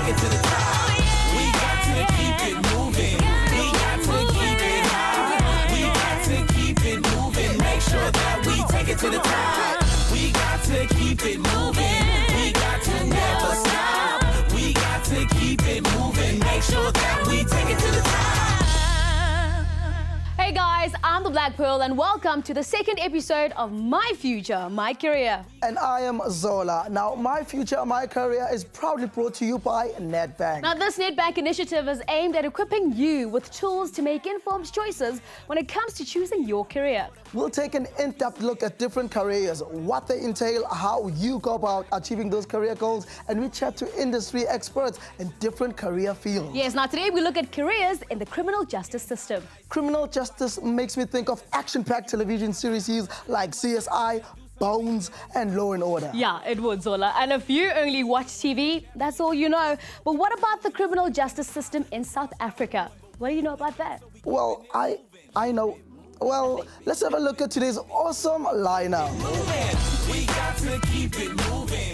take it to the top. We got to keep it moving. We got to keep it high. We got to keep it moving. Make sure that we take it to the top. We got to keep it moving. We got to never stop. We got to keep it moving. Make sure that we take it to the top. Hey guys, I'm the Black Pearl and welcome to the second episode of My Future, My Career. And I am Zola. Now, My Future, My Career is proudly brought to you by Nedbank. Now, this Nedbank initiative is aimed at equipping you with tools to make informed choices when it comes to choosing your career. We'll take an in-depth look at different careers, what they entail, how you go about achieving those career goals, and we chat to industry experts in different career fields. Yes, now today we look at careers in the criminal justice system. Criminal justice makes me think of action-packed television series like CSI, Bones, and Law & Order. Yeah, it would, Zola. And if you only watch TV, that's all you know. But what about the criminal justice system in South Africa? What do you know about that? Well, I know. Well, let's have a look at today's awesome lineup. We got to keep it moving.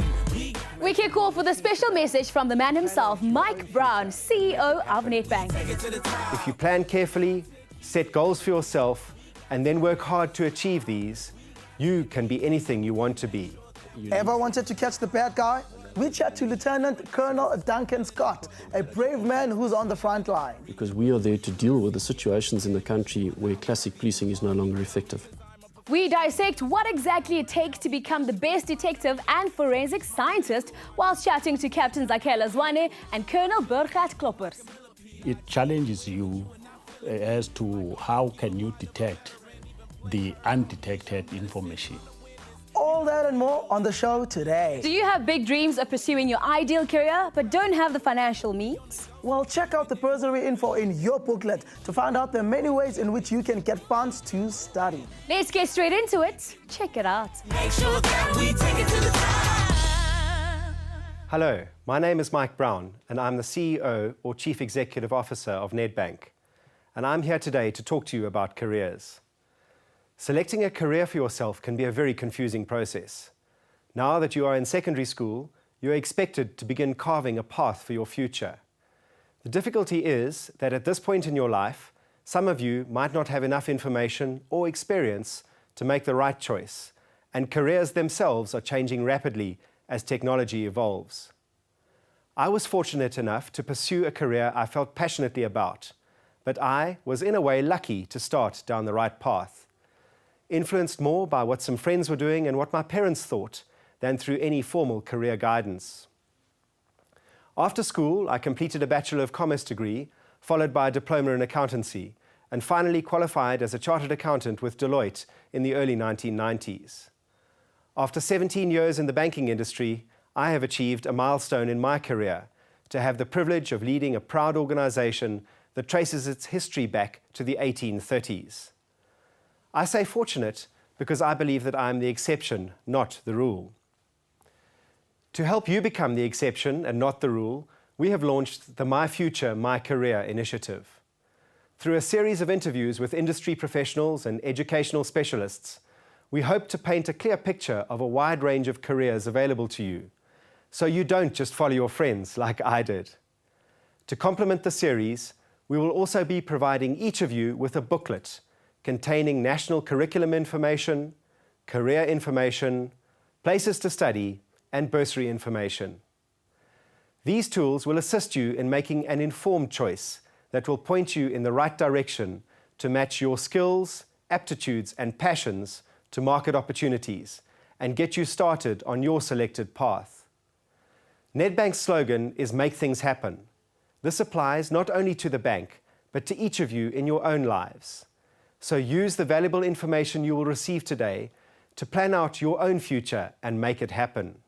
We kick off with a special message from the man himself, Mike Brown, CEO of Nedbank. If you plan carefully, set goals for yourself, and then work hard to achieve these, you can be anything you want to be. Ever wanted to catch the bad guy? We chat to Lieutenant Colonel Duncan Scott, a brave man who's on the front line. Because we are there to deal with the situations in the country where classic policing is no longer effective. We dissect what exactly it takes to become the best detective and forensic scientist whilst chatting to Captains Akela Zwane and Colonel Burkhard Kloppers. It challenges you as to how can you detect the undetected information. All that and more on the show today. Do you have big dreams of pursuing your ideal career but don't have the financial means? Well, check out the bursary info in your booklet to find out the many ways in which you can get funds to study. Let's get straight into it. Check it out. Make sure that we take it to the top. Hello, my name is Mike Brown, and I'm the CEO or Chief Executive Officer of Nedbank. And I'm here today to talk to you about careers. Selecting a career for yourself can be a very confusing process. Now that you are in secondary school, you are expected to begin carving a path for your future. The difficulty is that at this point in your life, some of you might not have enough information or experience to make the right choice, and careers themselves are changing rapidly as technology evolves. I was fortunate enough to pursue a career I felt passionately about, but I was in a way lucky to start down the right path. Influenced more by what some friends were doing and what my parents thought than through any formal career guidance. After school, I completed a Bachelor of Commerce degree, followed by a diploma in accountancy, and finally qualified as a chartered accountant with Deloitte in the early 1990s. After 17 years in the banking industry, I have achieved a milestone in my career, to have the privilege of leading a proud organization that traces its history back to the 1830s. I say fortunate because I believe that I am the exception, not the rule. To help you become the exception and not the rule, we have launched the My Future, My Career initiative. Through a series of interviews with industry professionals and educational specialists, we hope to paint a clear picture of a wide range of careers available to you, so you don't just follow your friends like I did. To complement the series, we will also be providing each of you with a booklet containing national curriculum information, career information, places to study, and bursary information. These tools will assist you in making an informed choice that will point you in the right direction to match your skills, aptitudes, and passions to market opportunities and get you started on your selected path. Nedbank's slogan is "Make things happen." This applies not only to the bank, but to each of you in your own lives. So use the valuable information you will receive today to plan out your own future and make it happen.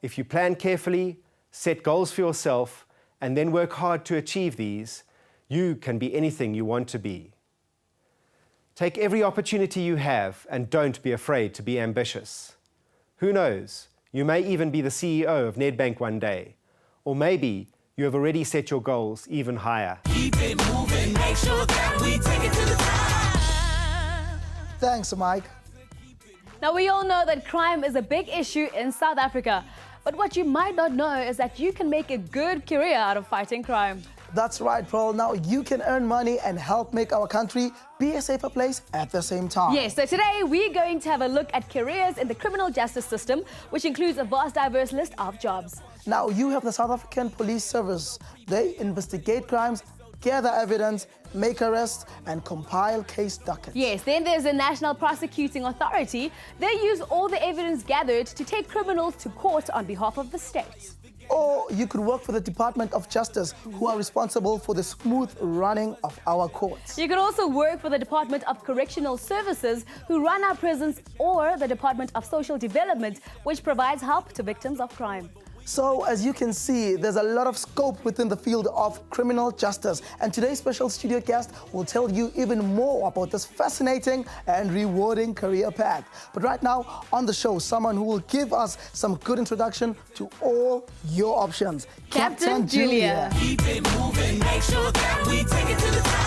If you plan carefully, set goals for yourself, and then work hard to achieve these, you can be anything you want to be. Take every opportunity you have and don't be afraid to be ambitious. Who knows, you may even be the CEO of Nedbank one day, or maybe you have already set your goals even higher. Keep it moving, make sure that we take it to the top. Thanks, Mike. Now, we all know that crime is a big issue in South Africa. But what you might not know is that you can make a good career out of fighting crime. That's right, Pearl. Now you can earn money and help make our country be a safer place at the same time. Yes, so today we're going to have a look at careers in the criminal justice system, which includes a vast, diverse list of jobs. Now you have the South African Police Service. They investigate crimes, gather evidence, make arrests, and compile case dockets. Yes, then there's the National Prosecuting Authority. They use all the evidence gathered to take criminals to court on behalf of the state. Or you could work for the Department of Justice, who are responsible for the smooth running of our courts. You could also work for the Department of Correctional Services, who run our prisons, or the Department of Social Development, which provides help to victims of crime. So, as you can see, there's a lot of scope within the field of criminal justice. And today's special studio guest will tell you even more about this fascinating and rewarding career path. But right now, on the show, someone who will give us some good introduction to all your options. Captain Julia. Keep it moving, make sure that we take it to the top.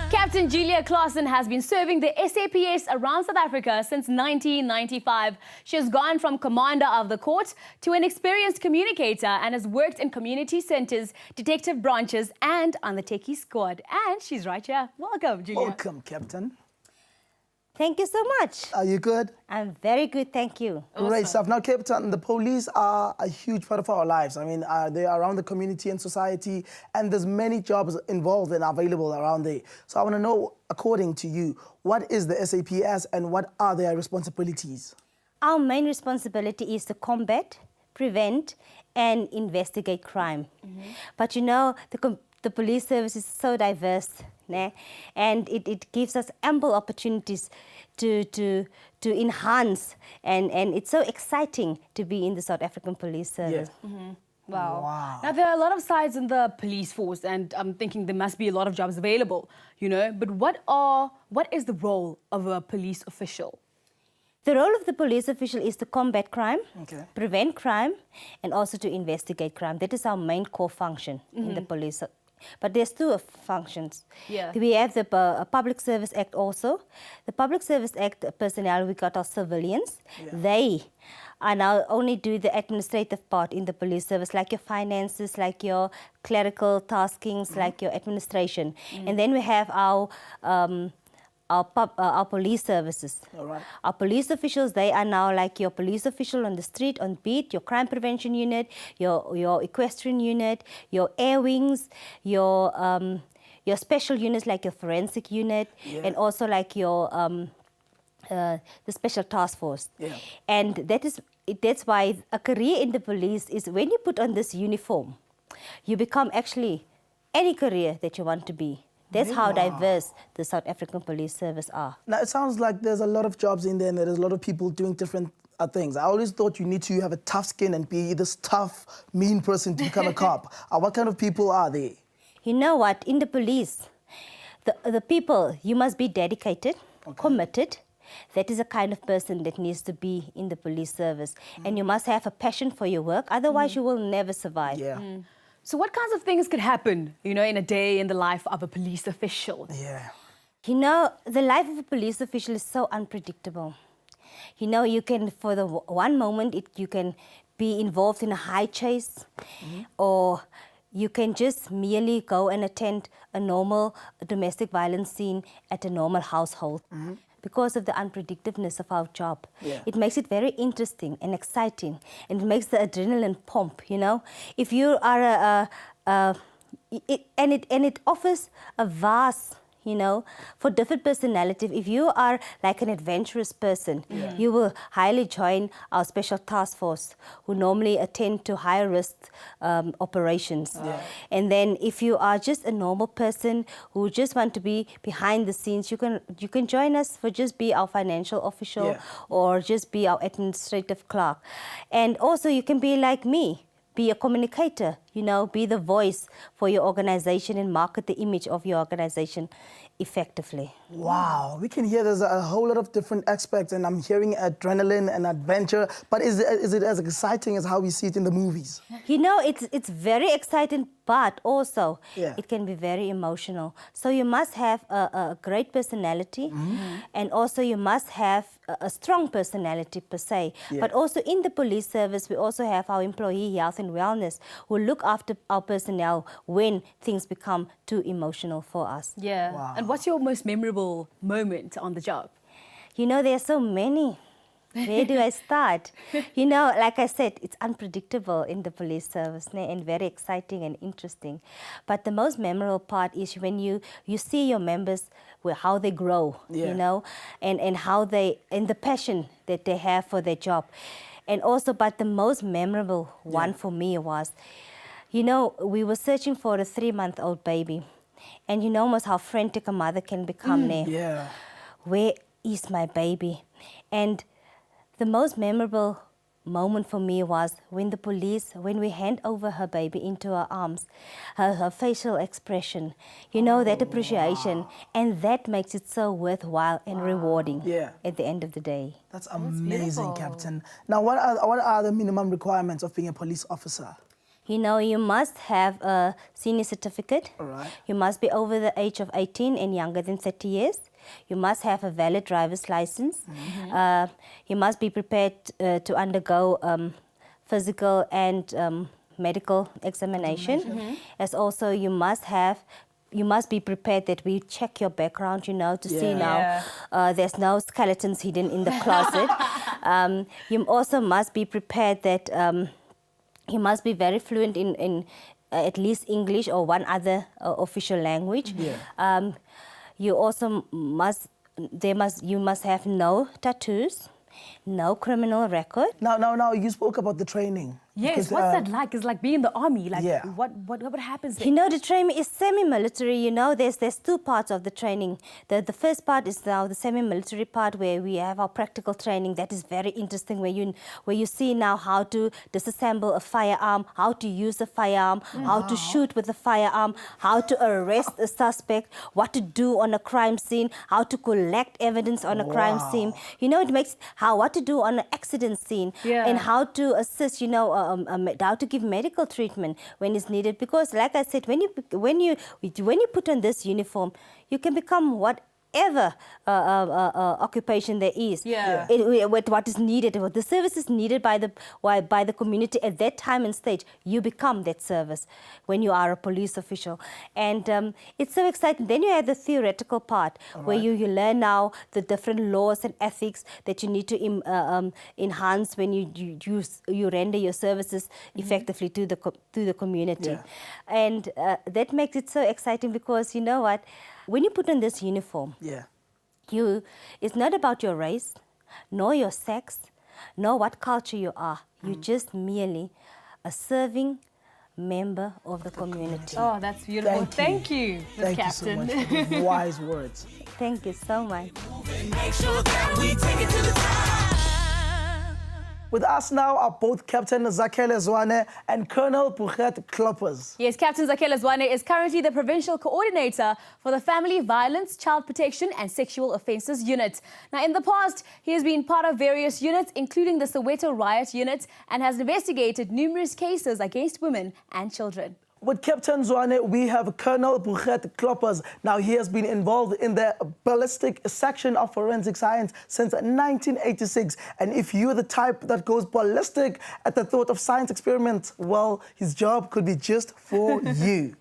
Captain Julia Claassen has been serving the SAPS around South Africa since 1995. She has gone from commander of the court to an experienced communicator and has worked in community centers, detective branches, and on the techie squad. And she's right here. Welcome, Julia. Welcome, Captain. Thank you so much. Are you good? I'm very good, thank you. Great stuff. Now, Captain, the police are a huge part of our lives. I mean, they are around the community and society, and there's many jobs involved and available around there. So I want to know, according to you, what is the SAPS and what are their responsibilities? Our main responsibility is to combat, prevent, and investigate crime. But you know, the police service is so diverse, né? And it gives us ample opportunities to enhance, and it's so exciting to be in the South African Police Service. Wow. Now, there are a lot of sides in the police force, and I'm thinking there must be a lot of jobs available, you know. But what is the role of a police official? The role of the police official is to combat crime, Okay. prevent crime, and also to investigate crime. That is our main core function in the police. But there's two functions. Yeah. We have the Public Service Act also. The Public Service Act personnel, we got our civilians. They are now only do the administrative part in the police service, like your finances, like your clerical taskings, like your administration. And then we have our police services. All right. Our police officials, they are now like your police official on the street, on beat, your crime prevention unit, your equestrian unit, your air wings, your special units like your forensic unit, and also like your the special task force. Yeah. And that's why a career in the police is when you put on this uniform, you become actually any career that you want to be. That's how diverse the South African Police Service are. Now, it sounds like there's a lot of jobs in there and there's a lot of people doing different things. I always thought you need to have a tough skin and be this tough, mean person to become a cop. What kind of people are they? You know what? In the police, the people, you must be dedicated, committed. That is a kind of person that needs to be in the police service. And you must have a passion for your work, otherwise you will never survive. Yeah. So what kinds of things could happen, you know, in a day in the life of a police official? Yeah. You know, the life of a police official is so unpredictable. You know, you can, for the one moment, you can be involved in a high chase, or you can just merely go and attend a normal domestic violence scene at a normal household. Because of the unpredictability of our job. Yeah. It makes it very interesting and exciting, and it makes the adrenaline pump, you know. If you are it offers a vast, you know, for different personalities. If you are like an adventurous person, you will highly join our special task force, who normally attend to high risk operations. And then if you are just a normal person who just want to be behind the scenes, you can join us for just be our financial official or just be our administrative clerk. And also you can be like me. Be a communicator, you know, be the voice for your organization and market the image of your organization effectively. Wow, we can hear there's a whole lot of different aspects, and I'm hearing adrenaline and adventure. But is it as exciting as how we see it in the movies? You know, it's very exciting, but also Yeah. it can be very emotional. So you must have a great personality, and also you must have a strong personality per se. Yeah. But also in the police service, we also have our employee health and wellness who look after our personnel when things become too emotional for us. Yeah. Wow. And what's your most memorable moment on the job? You know, there are so many. Where do I start? You know, like I said, it's unpredictable in the police service, and very exciting and interesting. But the most memorable part is when you see your members, how they grow, Yeah. you know, and how they, and the passion that they have for their job. And also, but the most memorable one for me was, you know, we were searching for a 3-month-old baby. And you know almost how frantic a mother can become there. Yeah. Where is my baby? And the most memorable moment for me was when the police, when we hand over her baby into her arms, her facial expression, you know, that appreciation, and that makes it so worthwhile and rewarding Yeah. at the end of the day. That's amazing, beautiful. Captain. Now, what are the minimum requirements of being a police officer? You know, you must have a senior certificate. All right. You must be over the age of 18 and younger than 30 years. You must have a valid driver's license. You must be prepared to undergo physical and medical examination. As also, you must be prepared that we check your background, you know, to see now there's no skeletons hidden in the closet. You also must be prepared that you must be very fluent in at least English or one other official language. Yeah. You also you must have no tattoos, no criminal record. Now, you spoke about the training. Yes, Because, what's that like? It's like being in the army. Like, Yeah. what happens there? You know, the training is semi-military. You know, there's 2 parts of the training. The first part is now the semi-military part where we have our practical training. That is very interesting, where you see now how to disassemble a firearm, how to use a firearm, how to shoot with a firearm, how to arrest a suspect, what to do on a crime scene, how to collect evidence on a crime scene. You know, it makes what to do on an accident scene, Yeah. and how to assist. You know, how to give medical treatment when it's needed. Because, like I said, when you put on this uniform, you can become whatever occupation there is. Yeah. With what is needed, what the service is needed by the community at that time and stage, you become that service when you are a police official. And it's so exciting. Then you have the theoretical part where you learn now the different laws and ethics that you need to enhance when you render your services effectively to the community. Yeah. And that makes it so exciting because, you know what, when you put on this uniform, Yeah. it's not about your race, nor your sex, nor what culture you are. You're just merely a serving member of the community. Oh, that's beautiful. Thank you, Ms. Thank Captain. you so much for those wise words. Thank you so much. Make sure that we take it to the top. With us now are both Captain Zakhele Zwane and Colonel Bukhet Kloppers. Yes, Captain Zakhele Zwane is currently the Provincial Coordinator for the Family Violence, Child Protection and Sexual Offences Unit. Now, in the past, he has been part of various units, including the Soweto Riot Unit, and has investigated numerous cases against women and children. With Captain Zwane, we have Colonel Bukhet Kloppers. Now, he has been involved in the ballistic section of forensic science since 1986. And if you're the type that goes ballistic at the thought of science experiments, well, his job could be just for you.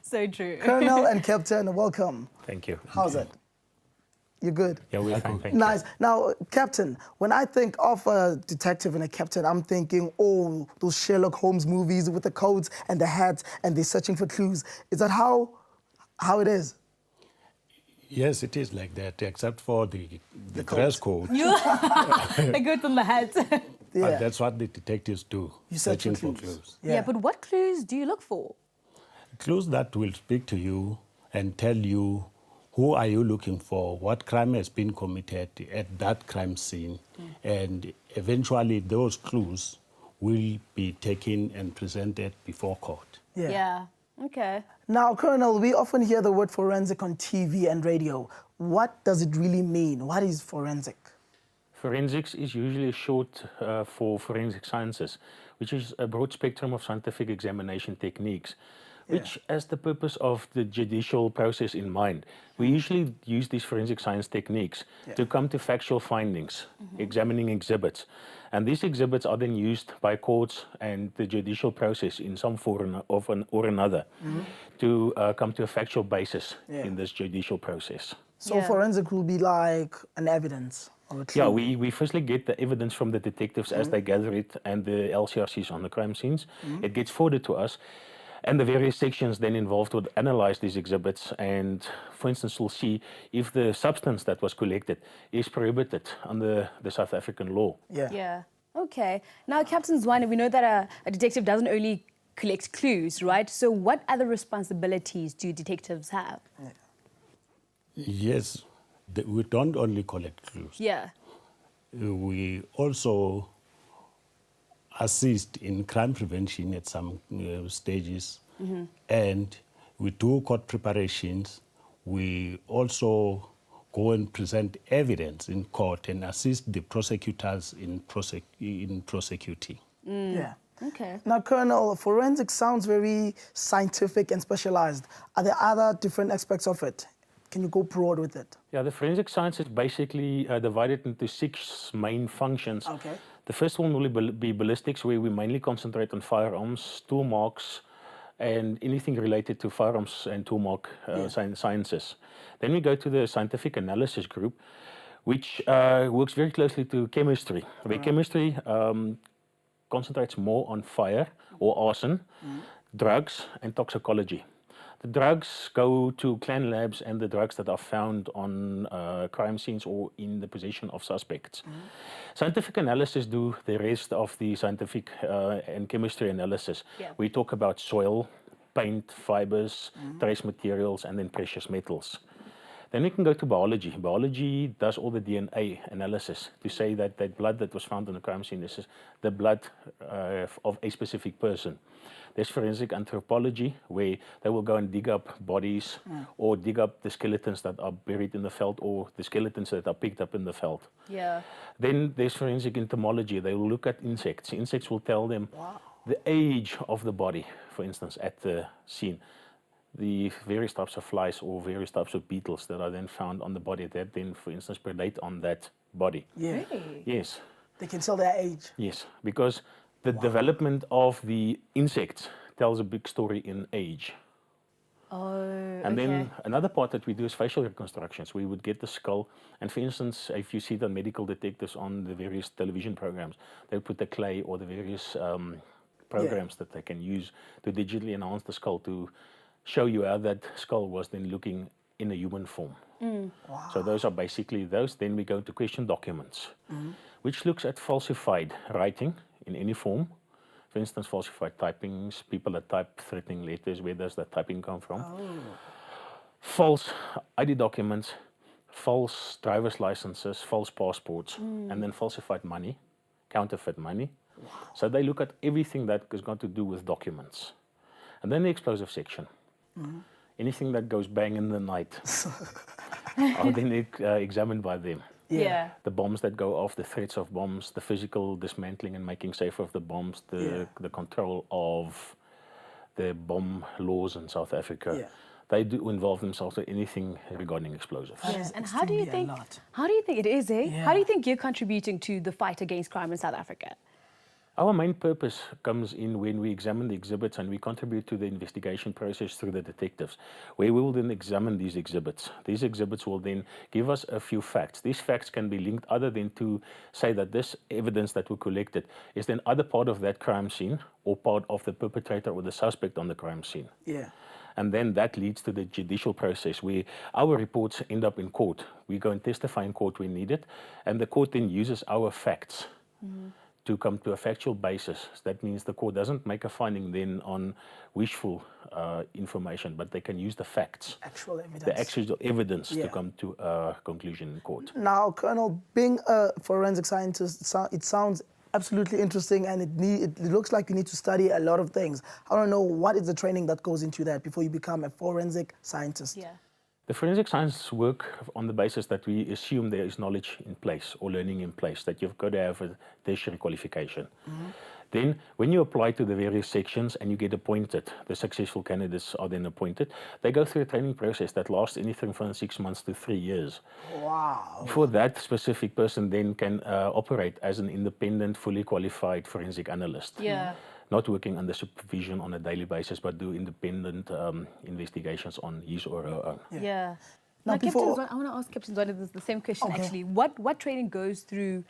So true. Colonel and Captain, welcome. Thank you. How's it? You good? Yeah, we're fine. Thank you. Nice. Now, Captain, when I think of a detective and a captain, I'm thinking, oh, those Sherlock Holmes movies with the coats and the hats and they're searching for clues. Is that how it is? Yes, it is like that, except for the coat. dress code. The good on the hat. Yeah. But that's what the detectives do, You search for searching clues. Yeah, but what clues do you look for? Clues that will speak to you and tell you who are you looking for, what crime has been committed at that crime scene, and eventually those clues will be taken and presented before court. Yeah. Okay. Now, Colonel, we often hear the word forensic on TV and radio. What does it really mean? What is forensic? Forensics is usually short for forensic sciences, which is a broad spectrum of scientific examination techniques, which has the purpose of the judicial process in mind. We usually use these forensic science techniques to come to factual findings, examining exhibits. And these exhibits are then used by courts and the judicial process in some form or another to come to a factual basis in this judicial process. So forensic will be like an evidence or a clue. Yeah, we firstly get the evidence from the detectives as they gather it and the LCRCs on the crime scenes. It gets forwarded to us, and the various sections then involved would analyze these exhibits and, for instance, we'll see if the substance that was collected is prohibited under the South African law. Yeah. Okay. Now, Captain Zwane, we know that a detective doesn't only collect clues, right? So what other responsibilities do detectives have? Yes, we don't only collect clues. Yeah. We also assist in crime prevention at some stages, and we do court preparations. We also go and present evidence in court and assist the prosecutors in prosecuting. Yeah. Okay. Now, Colonel, forensic sounds very scientific and specialized. Are there other different aspects of it? Can you go broad with it? Yeah, the forensic science is basically divided into 6 main functions. Okay. The first one will be ballistics, where we mainly concentrate on firearms, tool marks, and anything related to firearms and tool mark sciences. Then we go to the scientific analysis group, which works very closely to chemistry. Where chemistry concentrates more on fire or arson, drugs, and toxicology. The drugs go to clan labs and the drugs that are found on crime scenes or in the possession of suspects. Scientific analysis do the rest of the scientific and chemistry analysis. We talk about soil, paint, fibers, trace materials, and then precious metals. Then we can go to biology. Biology does all the DNA analysis to say that that blood that was found on the crime scene is the blood of a specific person. There's forensic anthropology, where they will go and dig up bodies or dig up the skeletons that are buried in the veld or the skeletons that are picked up in the veld. Yeah. Then there's forensic entomology. They will look at insects. Insects will tell them the age of the body, for instance, at the scene. The various types of flies or various types of beetles that are then found on the body that then, for instance, predate on that body. Yeah. Really? Yes. They can tell their age. Yes, because the development of the insects tells a big story in age. Oh, And then another part that we do is facial reconstructions. We would get the skull, and for instance, if you see the medical detectives on the various television programs, they put the clay or the various programs that they can use to digitally enhance the skull to show you how that skull was then looking in a human form. So those are basically those. Then we go to question documents, which looks at falsified writing in any form. For instance, falsified typings, people that type threatening letters, where does that typing come from? False ID documents, false driver's licenses, false passports, and then falsified money, counterfeit money. So they look at everything that is going to do with documents. And then the explosive section. Anything that goes bang in the night are then examined by them. Yeah. The bombs that go off, the threats of bombs, the physical dismantling and making safe of the bombs, the control of the bomb laws in South Africa. Yeah. They do involve themselves in anything regarding explosives. Yeah. And how do you think it is, eh? Yeah. How do you think you're contributing to the fight against crime in South Africa? Our main purpose comes in when we examine the exhibits and we contribute to the investigation process through the detectives, where we will then examine these exhibits. These exhibits will then give us a few facts. These facts can be linked other than to say that this evidence that we collected is then either part of that crime scene or part of the perpetrator or the suspect on the crime scene. Yeah. And then that leads to the judicial process where our reports end up in court. We go and testify in court when needed, and the court then uses our facts to come to a factual basis. That means the court doesn't make a finding then on wishful information, but they can use the facts, Actual evidence. the actual evidence Yeah. to come to a conclusion in court. Now, Colonel, being a forensic scientist, it sounds absolutely interesting, and it looks like you need to study a lot of things. I don't know, what is the training that goes into that before you become a forensic scientist? Yeah. The forensic science work on the basis that we assume there is knowledge in place or learning in place, that you've got to have a tertiary qualification. Then, when you apply to the various sections and you get appointed, the successful candidates are then appointed, they go through a training process that lasts anything from 6 months to 3 years. Wow. For that specific person then can operate as an independent, fully qualified forensic analyst. Yeah. Not working under supervision on a daily basis, but do independent investigations on his or her own. Yeah. Now, Now, before- Captain Zwane, I want to ask Captain Zwane the same question Okay. actually. What training goes through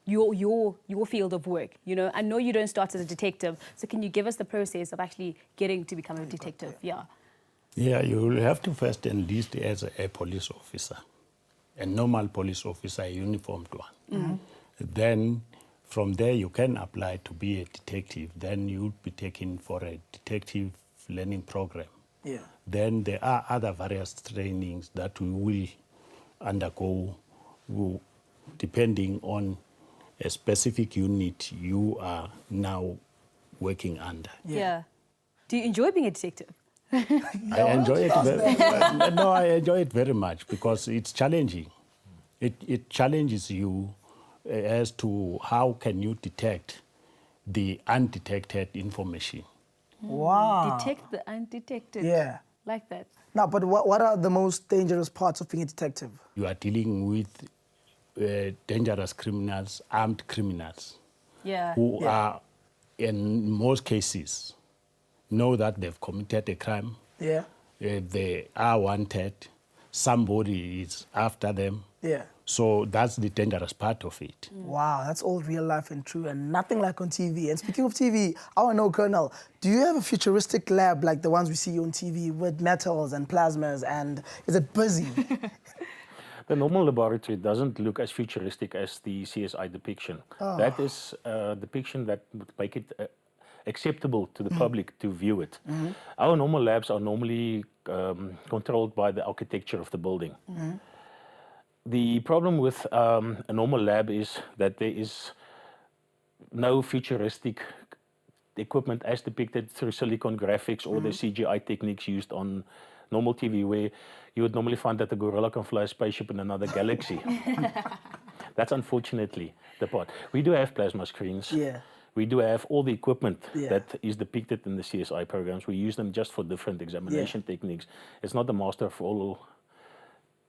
your field of work? You know, I know you don't start as a detective, so can you give us the process of actually getting to become a detective? Yeah. Yeah, you will have to first enlist as a police officer, a normal police officer, a uniformed one. Then from there you can apply to be a detective. Then you'll be taken for a detective learning program. Yeah. Then there are other various trainings that we will undergo depending on a specific unit you are now working under. Yeah. Do you enjoy being a detective? I enjoy it. No, I enjoy it very much because it's challenging. It challenges you as to how can you detect the undetected information. Wow. Detect the undetected. Yeah. Like that. Now, but what are the most dangerous parts of being a detective? You are dealing with dangerous criminals, armed criminals, Yeah. who are, in most cases, know that they've committed a crime. Yeah. They are wanted. Somebody is after them. Yeah. So that's the dangerous part of it. Wow, that's all real life and true, and nothing like on TV. And speaking of TV, I want to know, Colonel, do you have a futuristic lab like the ones we see on TV with metals and plasmas, and is it busy? The normal laboratory doesn't look as futuristic as the CSI depiction. That is a depiction that would make it acceptable to the public to view it. Our normal labs are normally controlled by the architecture of the building. The problem with a normal lab is that there is no futuristic equipment as depicted through silicon graphics or the CGI techniques used on normal TV, where you would normally find that the gorilla can fly a spaceship in another galaxy. That's unfortunately the part. We do have plasma screens. Yeah. We do have all the equipment Yeah. that is depicted in the CSI programs. We use them just for different examination techniques. It's not the master of all,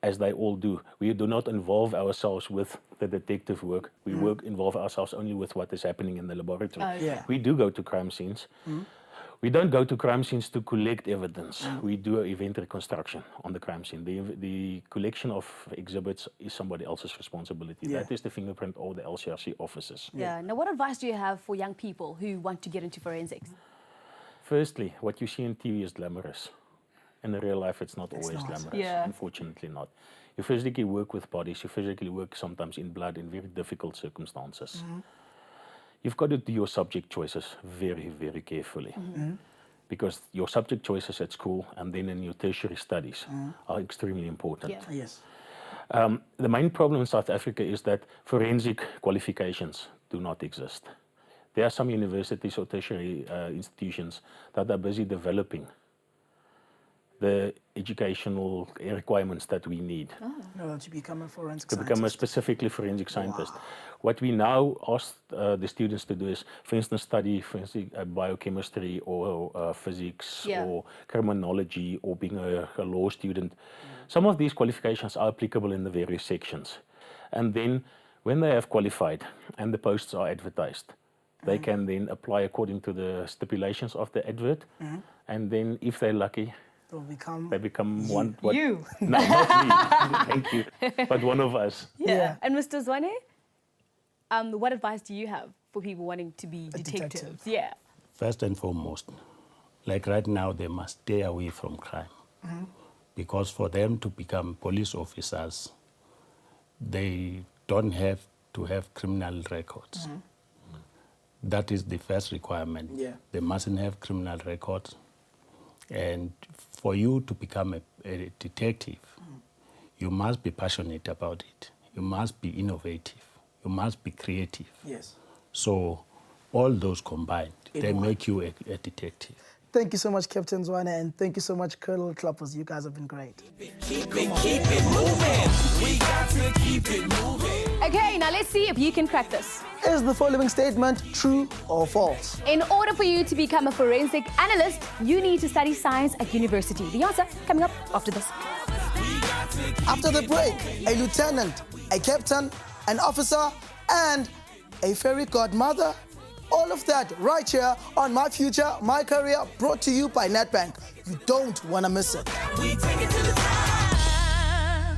as they all do. We do not involve ourselves with the detective work. We involve ourselves only with what is happening in the laboratory. Yeah. We do go to crime scenes. We don't go to crime scenes to collect evidence. We do event reconstruction on the crime scene. The collection of exhibits is somebody else's responsibility. Yeah. That is the fingerprint or the LCRC officers. Yeah. Now, what advice do you have for young people who want to get into forensics? Firstly, what you see on TV is glamorous. In real life, it's not always not. glamorous. Yeah. Unfortunately not. You physically work with bodies. You physically work sometimes in blood in very difficult circumstances. You've got to do your subject choices very, very carefully. Because your subject choices at school and then in your tertiary studies are extremely important. Yeah. Yes. The main problem in South Africa is that forensic qualifications do not exist. There are some universities or tertiary institutions that are busy developing the educational requirements that we need To become a forensic to scientist. become a specifically forensic scientist. What we now ask the students to do is, for instance, study forensic biochemistry or physics Yeah. or criminology or being a law student. Some of these qualifications are applicable in the various sections. And then when they have qualified and the posts are advertised, they can then apply according to the stipulations of the advert. And then if they're lucky, they become one. You. No, not me. Thank you. But one of us. Yeah. And Mr. Zwane, what advice do you have for people wanting to be detectives? detective. Yeah. First and foremost, like right now, they must stay away from crime. Because for them to become police officers, they don't have to have criminal records. That is the first requirement. Yeah. They mustn't have criminal records. And for you to become a detective, you must be passionate about it. You must be innovative. You must be creative. Yes. So all those combined, they make you a detective. Thank you so much, Captain Zwane, and thank you so much, Colonel Kloppers. You guys have been great. Keep it moving. We got to keep it moving. Okay, now let's see if you can crack this. Is the following statement true or false? In order for you to become a forensic analyst, you need to study science at university. The answer coming up after this. After the break, a lieutenant, a captain, an officer, and a fairy godmother. All of that right here on My Future, My Career, brought to you by Nedbank. You don't want to miss it. We take it to the top.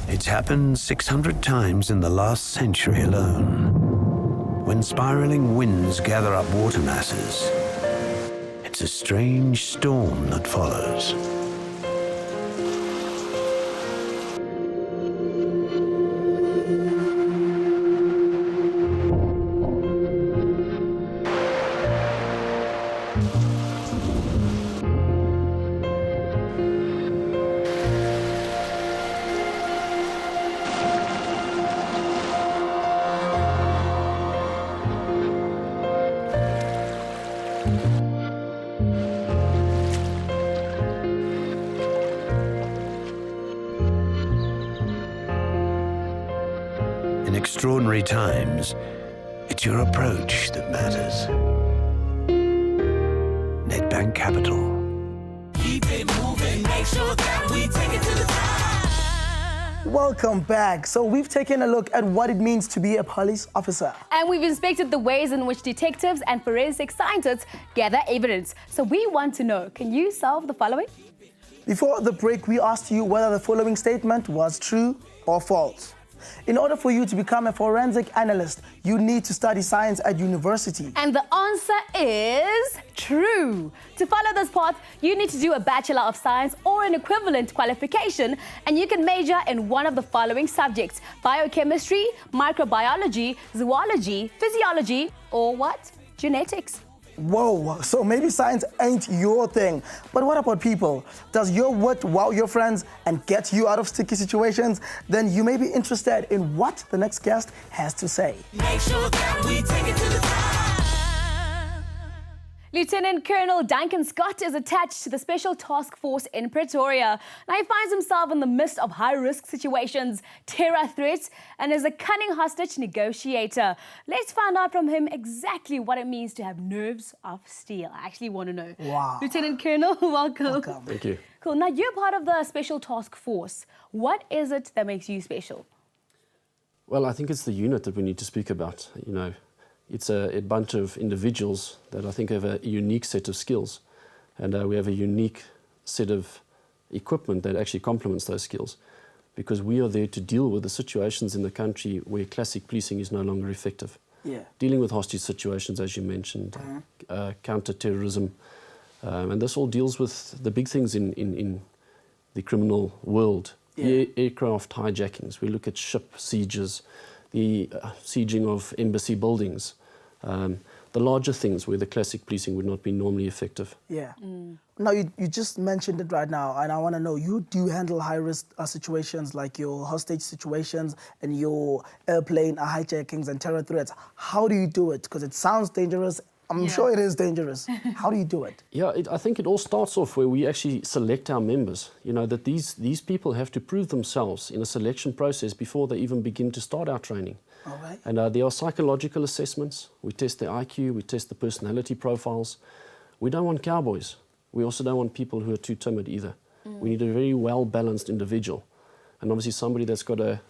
It's happened 600 times in the last century alone. When spiraling winds gather up water masses, it's a strange storm that follows. In extraordinary times, it's your approach that matters. Nedbank Capital. Keep it moving. Make sure that we take it to the top. Welcome back. So we've taken a look at what it means to be a police officer. And we've inspected the ways in which detectives and forensic scientists gather evidence. So we want to know, can you solve the following? Before the break, we asked you whether the following statement was true or false. In order for you to become a forensic analyst, you need to study science at university. And the answer is true. To follow this path, you need to do a Bachelor of Science or an equivalent qualification, and you can major in one of the following subjects: biochemistry, microbiology, zoology, physiology, or what? Genetics. Whoa, so maybe science ain't your thing. But what about people? Does your wit wow your friends and get you out of sticky situations? Then you may be interested in what the next guest has to say. Make sure that we take it to the top. Lieutenant Colonel Duncan Scott is attached to the Special Task Force in Pretoria. Now he finds himself in the midst of high-risk situations, terror threats, and is a cunning hostage negotiator. Let's find out from him exactly what it means to have nerves of steel. I actually want to know. Wow. Lieutenant Colonel, welcome. Thank you. Cool. Now you're part of the Special Task Force. What is it that makes you special? Well, I think it's the unit that we need to speak about. You know, it's a bunch of individuals that I think have a unique set of skills, and we have a unique set of equipment that actually complements those skills, because we are there to deal with the situations in the country where classic policing is no longer effective. Yeah. Dealing with hostage situations, as you mentioned, counter-terrorism, and this all deals with the big things in the criminal world. Yeah. Aircraft hijackings, we look at ship sieges, the sieging of embassy buildings, the larger things where the classic policing would not be normally effective. Yeah. Now, you just mentioned it right now, and I want to know, you do handle high-risk situations like your hostage situations and your airplane hijackings and terror threats. How do you do it? Because it sounds dangerous. I'm sure it is dangerous. How do you do it? Yeah, I think it all starts off where we actually select our members. You know, that these people have to prove themselves in a selection process before they even begin to start our training. All right. And there are psychological assessments. We test their IQ, we test the personality profiles. We don't want cowboys. We also don't want people who are too timid either. We need a very well-balanced individual. And obviously somebody that's got a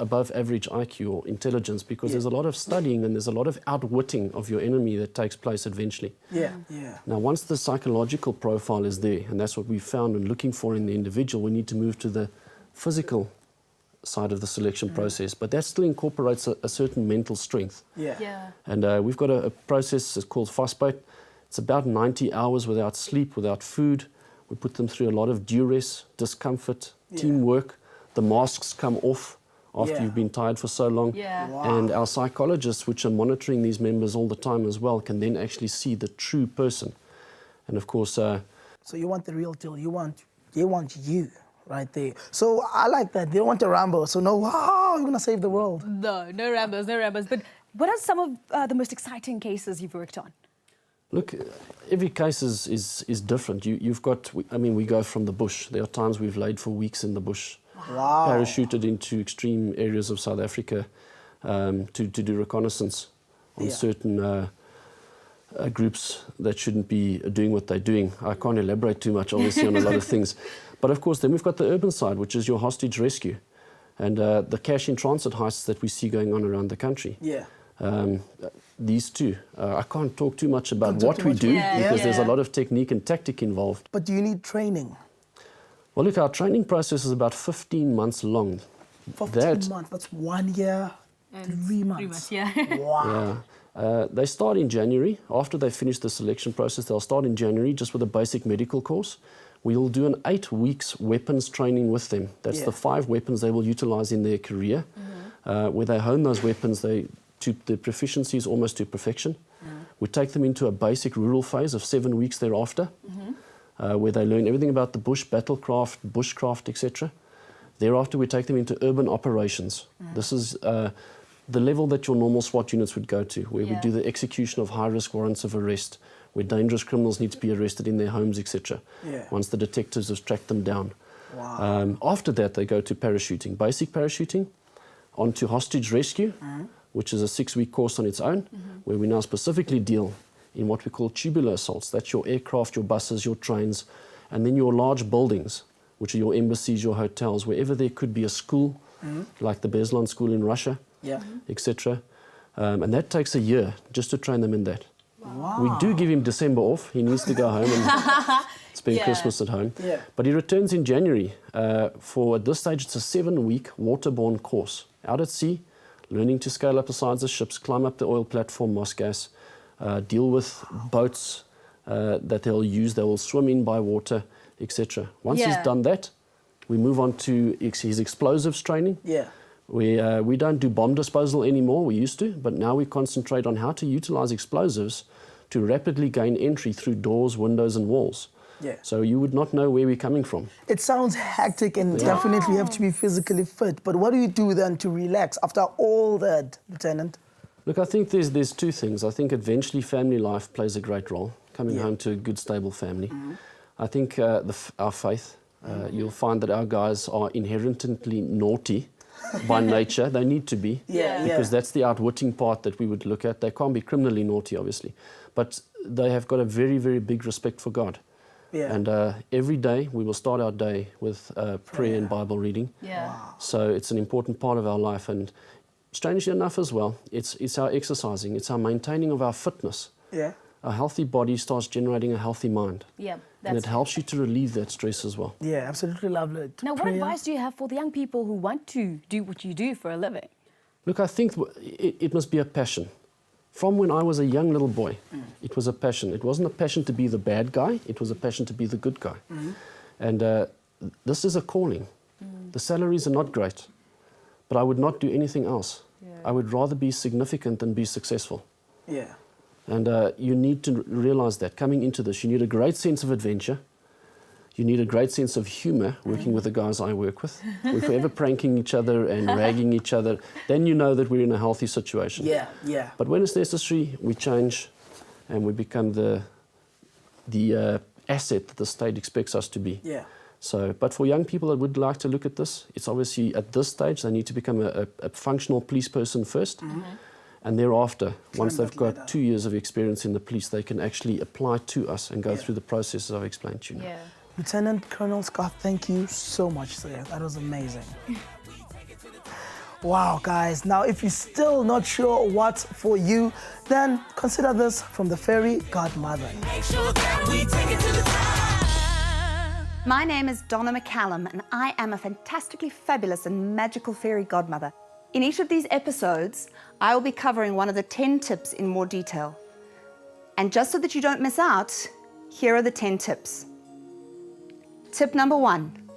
above average IQ or intelligence, because there's a lot of studying and there's a lot of outwitting of your enemy that takes place eventually. Yeah. Now, once the psychological profile is there, and that's what we found and looking for in the individual, we need to move to the physical side of the selection process, but that still incorporates a certain mental strength. Yeah. And we've got a process that's called Frostbite. It's about 90 hours without sleep, without food. We put them through a lot of duress, discomfort, teamwork. The masks come off after you've been tired for so long. And our psychologists, which are monitoring these members all the time as well, can then actually see the true person. And of course... so you want the real deal. You want you, right there. So I like that. They don't want to ramble. So no, wow, you're going to save the world. No Rambos, no Rambos. But what are some of the most exciting cases you've worked on? Look, every case is different. You've got, I mean, we go from the bush. There are times we've laid for weeks in the bush, parachuted into extreme areas of South Africa to do reconnaissance on certain groups that shouldn't be doing what they're doing. I can't elaborate too much, obviously, on a lot of things. But of course, then we've got the urban side, which is your hostage rescue and the cash in transit heists that we see going on around the country. Yeah. These two. I can't talk too much about what we do because there's a lot of technique and tactic involved. But do you need training? Well, look, our training process is about 15 months long. 15 months, that's 1 year, 3 months. 3 months, yeah. Wow. They start in January. After they finish the selection process, they'll start in January just with a basic medical course. We'll do an 8 weeks weapons training with them. That's the 5 weapons they will utilize in their career. Where they hone those weapons, to the proficiency is almost to perfection. We take them into a basic rural phase of 7 weeks thereafter, where they learn everything about the bush, battlecraft, bushcraft, etc. Thereafter, we take them into urban operations. This is the level that your normal SWAT units would go to, where we do the execution of high-risk warrants of arrest, where dangerous criminals need to be arrested in their homes, etc. Once the detectives have tracked them down. After that, they go to parachuting, basic parachuting, onto hostage rescue, which is a 6-week course on its own, where we now specifically deal in what we call tubular assaults. That's your aircraft, your buses, your trains, and then your large buildings, which are your embassies, your hotels, wherever there could be a school, like the Beslan school in Russia, etc. And that takes a year just to train them in that. We do give him December off. He needs to go home and spend Christmas at home. But he returns in January. At this stage, it's a 7-week waterborne course. Out at sea, learning to scale up the sides of ships, climb up the oil platform, Mossgas, deal with boats that they'll use, they will swim in by water, etc. Once he's done that, we move on to his explosives training. We don't do bomb disposal anymore, we used to, but now we concentrate on how to utilize explosives to rapidly gain entry through doors, windows and walls. So you would not know where we're coming from. It sounds hectic and definitely you have to be physically fit. But what do you do then to relax after all that, Lieutenant? Look, I think there's 2 things. I think eventually family life plays a great role, coming home to a good, stable family. I think our faith, you'll find that our guys are inherently naughty by nature. They need to be, because that's the outwitting part that we would look at. They can't be criminally naughty, obviously, but they have got a very, very big respect for God. And every day we will start our day with prayer and Bible reading. So it's an important part of our life. And strangely enough as well, it's our exercising, it's our maintaining of our fitness. A healthy body starts generating a healthy mind. And it helps you to relieve that stress as well. Absolutely love it. Now, what advice do you have for the young people who want to do what you do for a living? Look, I think it must be a passion. From when I was a young little boy, it was a passion. It wasn't a passion to be the bad guy, it was a passion to be the good guy. And this is a calling. The salaries are not great, but I would not do anything else. I would rather be significant than be successful. And you need to realize that coming into this, you need a great sense of adventure. You need a great sense of humor working with the guys I work with. If we're ever pranking each other and ragging each other, then you know that we're in a healthy situation. But when it's necessary, we change and we become the asset that the state expects us to be. So, but for young people that would like to look at this, it's obviously at this stage they need to become a functional police person first. And thereafter, once they've got 2 years of experience in the police, they can actually apply to us and go through the processes I've explained to you now. Lieutenant Colonel Scott, thank you so much, sir. That was amazing. Wow, guys. Now, if you're still not sure what's for you, then consider this from the fairy godmother. Make sure that we take it to the top. My name is Donna McCallum, and I am a fantastically fabulous and magical fairy godmother. In each of these episodes, I will be covering one of the 10 tips in more detail. And just so that you don't miss out, here are the 10 tips. Tip number 1,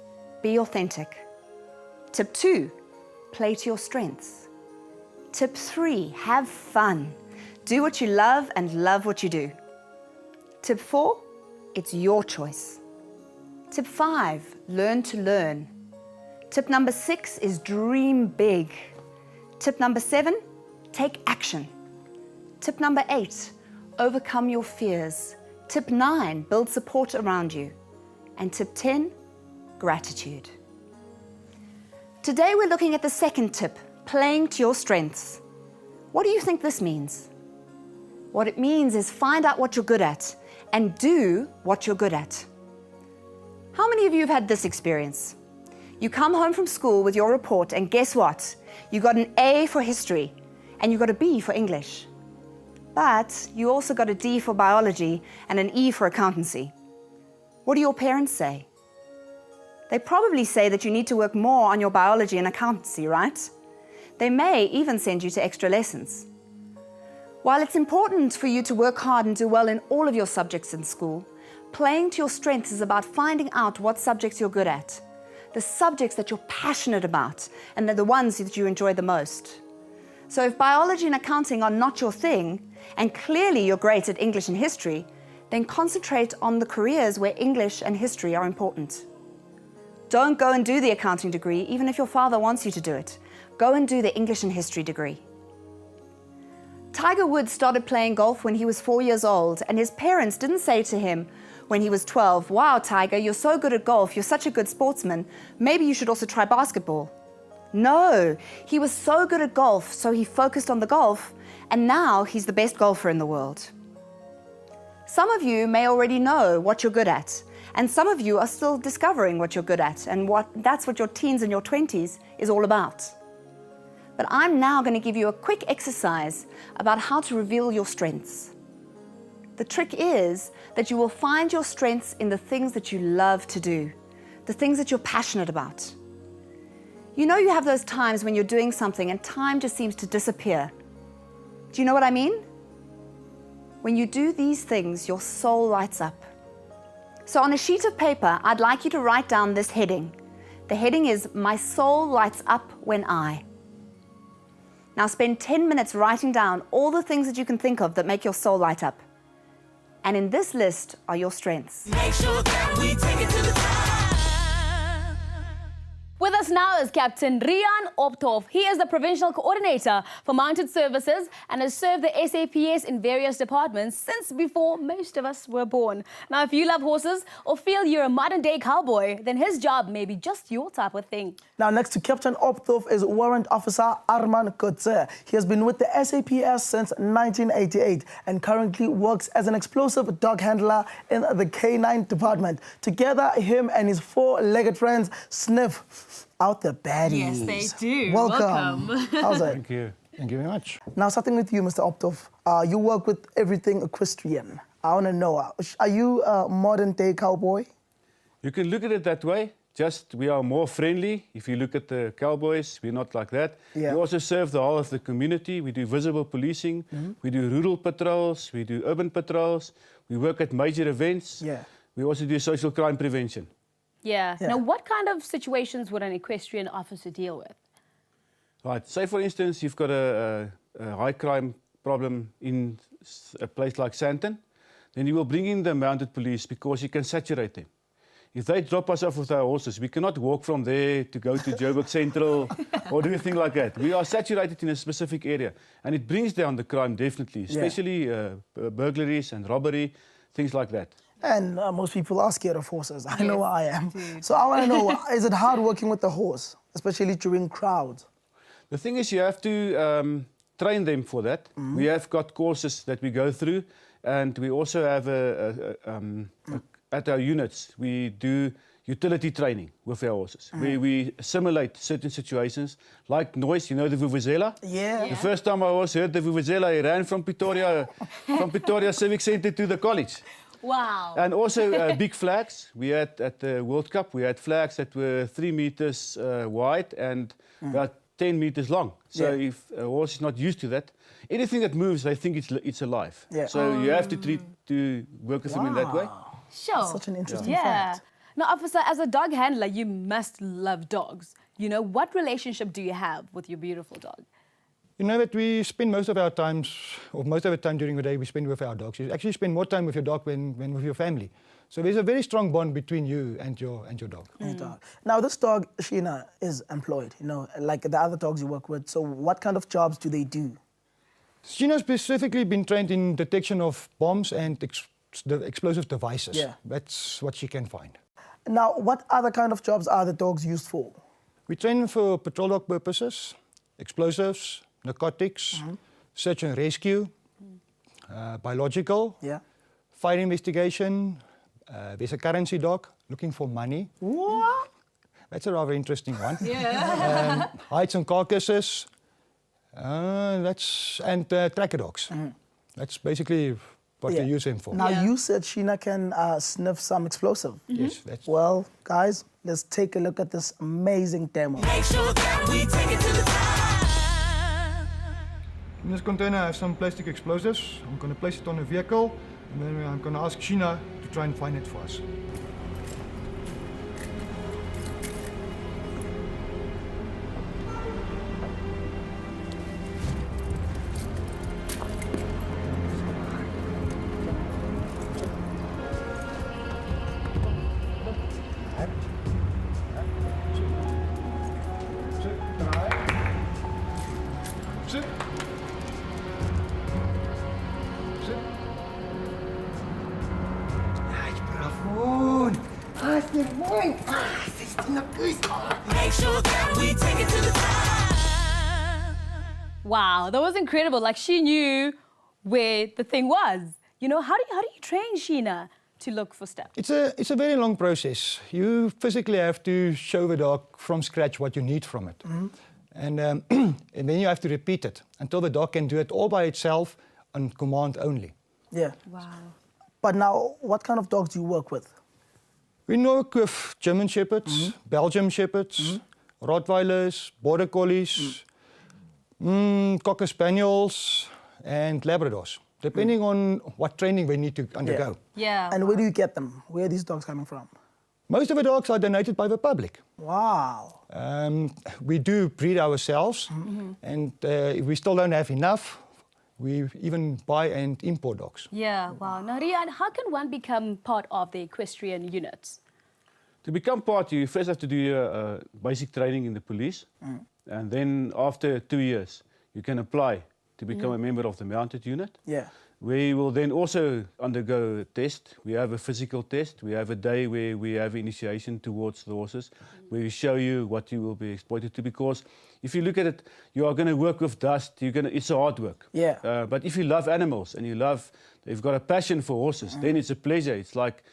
be authentic. Tip 2, play to your strengths. Tip 3, have fun. Do what you love and love what you do. Tip 4, it's your choice. Tip 5, learn to learn. Tip number 6 is dream big. Tip number 7, take action. Tip number 8, overcome your fears. Tip 9, build support around you. And tip 10, gratitude. Today we're looking at the second tip, playing to your strengths. What do you think this means? What it means is find out what you're good at and do what you're good at. How many of you have had this experience? You come home from school with your report and guess what? You got an A for history and you got a B for English. But you also got a D for biology and an E for accountancy. What do your parents say? They probably say that you need to work more on your biology and accountancy, right? They may even send you to extra lessons. While it's important for you to work hard and do well in all of your subjects in school, playing to your strengths is about finding out what subjects you're good at, the subjects that you're passionate about, and they're the ones that you enjoy the most. So if biology and accounting are not your thing, and clearly you're great at English and history, then concentrate on the careers where English and history are important. Don't go and do the accounting degree, even if your father wants you to do it. Go and do the English and history degree. Tiger Woods started playing golf when he was 4 years old, and his parents didn't say to him when he was 12, "Wow, Tiger, you're so good at golf, you're such a good sportsman, maybe you should also try basketball." No, he was so good at golf, so he focused on the golf, and now he's the best golfer in the world. Some of you may already know what you're good at, and some of you are still discovering what you're good at, and that's what your teens and your 20s is all about. But I'm now going to give you a quick exercise about how to reveal your strengths. The trick is that you will find your strengths in the things that you love to do, the things that you're passionate about. You know you have those times when you're doing something and time just seems to disappear. Do you know what I mean? When you do these things, your soul lights up. So on a sheet of paper, I'd like you to write down this heading. The heading is, "My soul lights up when I." Now spend 10 minutes writing down all the things that you can think of that make your soul light up. And in this list are your strengths. Make sure that we take it to the top. With us now is Captain Rian Optof. He is the Provincial Coordinator for Mounted Services and has served the SAPS in various departments since before most of us were born. Now, if you love horses or feel you're a modern-day cowboy, then his job may be just your type of thing. Now, next to Captain Optof is Warrant Officer Arman Kotze. He has been with the SAPS since 1988 and currently works as an explosive dog handler in the K9 department. Together, him and his four-legged friends sniff out the baddies. Yes, they do. Welcome. How's it? Thank you. Thank you very much. Now, starting with you, Mr. Optof. You work with everything equestrian. I want to know, are you a modern-day cowboy? You can look at it that way. Just we are more friendly. If you look at the cowboys, we're not like that. Yeah. We also serve the whole of the community. We do visible policing. We do rural patrols. We do urban patrols. We work at major events. Yeah. We also do social crime prevention. Yeah. Yeah. Now, what kind of situations would an equestrian officer deal with? Right. Say, for instance, you've got a high crime problem in a place like Sandton, then you will bring in the mounted police because you can saturate them. If they drop us off with our horses, we cannot walk from there to go to Joburg Central or do anything like that. We are saturated in a specific area, and it brings down the crime definitely, especially burglaries and robbery, things like that. And most people are scared of horses. I know I am. So I want to know, is it hard working with the horse, especially during crowds? The thing is, you have to train them for that. We have got courses that we go through, and we also have at our units, we do utility training with our horses. We simulate certain situations, like noise, you know the vuvuzela? Yeah. The first time my horse heard the vuvuzela, he ran from Pretoria Civic Centre to the college. Wow. And also big flags. We had at the World Cup, we had flags that were 3 meters wide and about 10 meters long. So if a horse is not used to that, anything that moves, they think it's alive. Yeah. So you have to work with them in that way. Sure. Such an interesting Yeah. fact. Now, officer, as a dog handler, you must love dogs. You know, what relationship do you have with your beautiful dog? You know that we spend most of our time during the day we spend with our dogs. You actually spend more time with your dog than with your family. So there's a very strong bond between you and your dog. Now, this dog, Sheena, is employed, you know, like the other dogs you work with. So what kind of jobs do they do? Sheena specifically been trained in detection of bombs and the explosive devices. Yeah. That's what she can find. Now, what other kind of jobs are the dogs used for? We train them for patrol dog purposes, explosives, narcotics, search and rescue, biological, fire investigation. There's a currency dog looking for money. What? That's a rather interesting one. Hides and carcasses. And tracker dogs. That's basically what they use him for. Now, you said Sheena can sniff some explosive. Yes, that's... Well, guys, let's take a look at this amazing demo. Make sure that we take it to the top. In this container I have some plastic explosives. I'm going to place it on a vehicle and then I'm going to ask Sheena to try and find it for us. Make sure that we take it to the top. Wow, that was incredible. Like, she knew where the thing was. You know, how do you train Sheena to look for stuff? It's a very long process. You physically have to show the dog from scratch what you need from it. And then you have to repeat it until the dog can do it all by itself on command only. Yeah. Wow. But now, what kind of dogs do you work with? We work with German Shepherds, Belgian Shepherds, Rottweilers, Border Collies, Cocker Spaniels, and Labradors, depending on what training we need to undergo. Yeah. And where do you get them? Where are these dogs coming from? Most of the dogs are donated by the public. Wow. We do breed ourselves, and if we still don't have enough, we even buy and import dogs. Yeah, wow. Now, Rian, how can one become part of the equestrian unit? To become part, you first have to do basic training in the police. And then after 2 years, you can apply to become a member of the mounted unit. Yeah. We will then also undergo a test. We have a physical test. We have a day where we have initiation towards the horses, where we show you what you will be exploited to. Because if you look at it, you are going to work with dust. It's a hard work. Yeah. But if you love animals and you've got a passion for horses, then it's a pleasure. It's like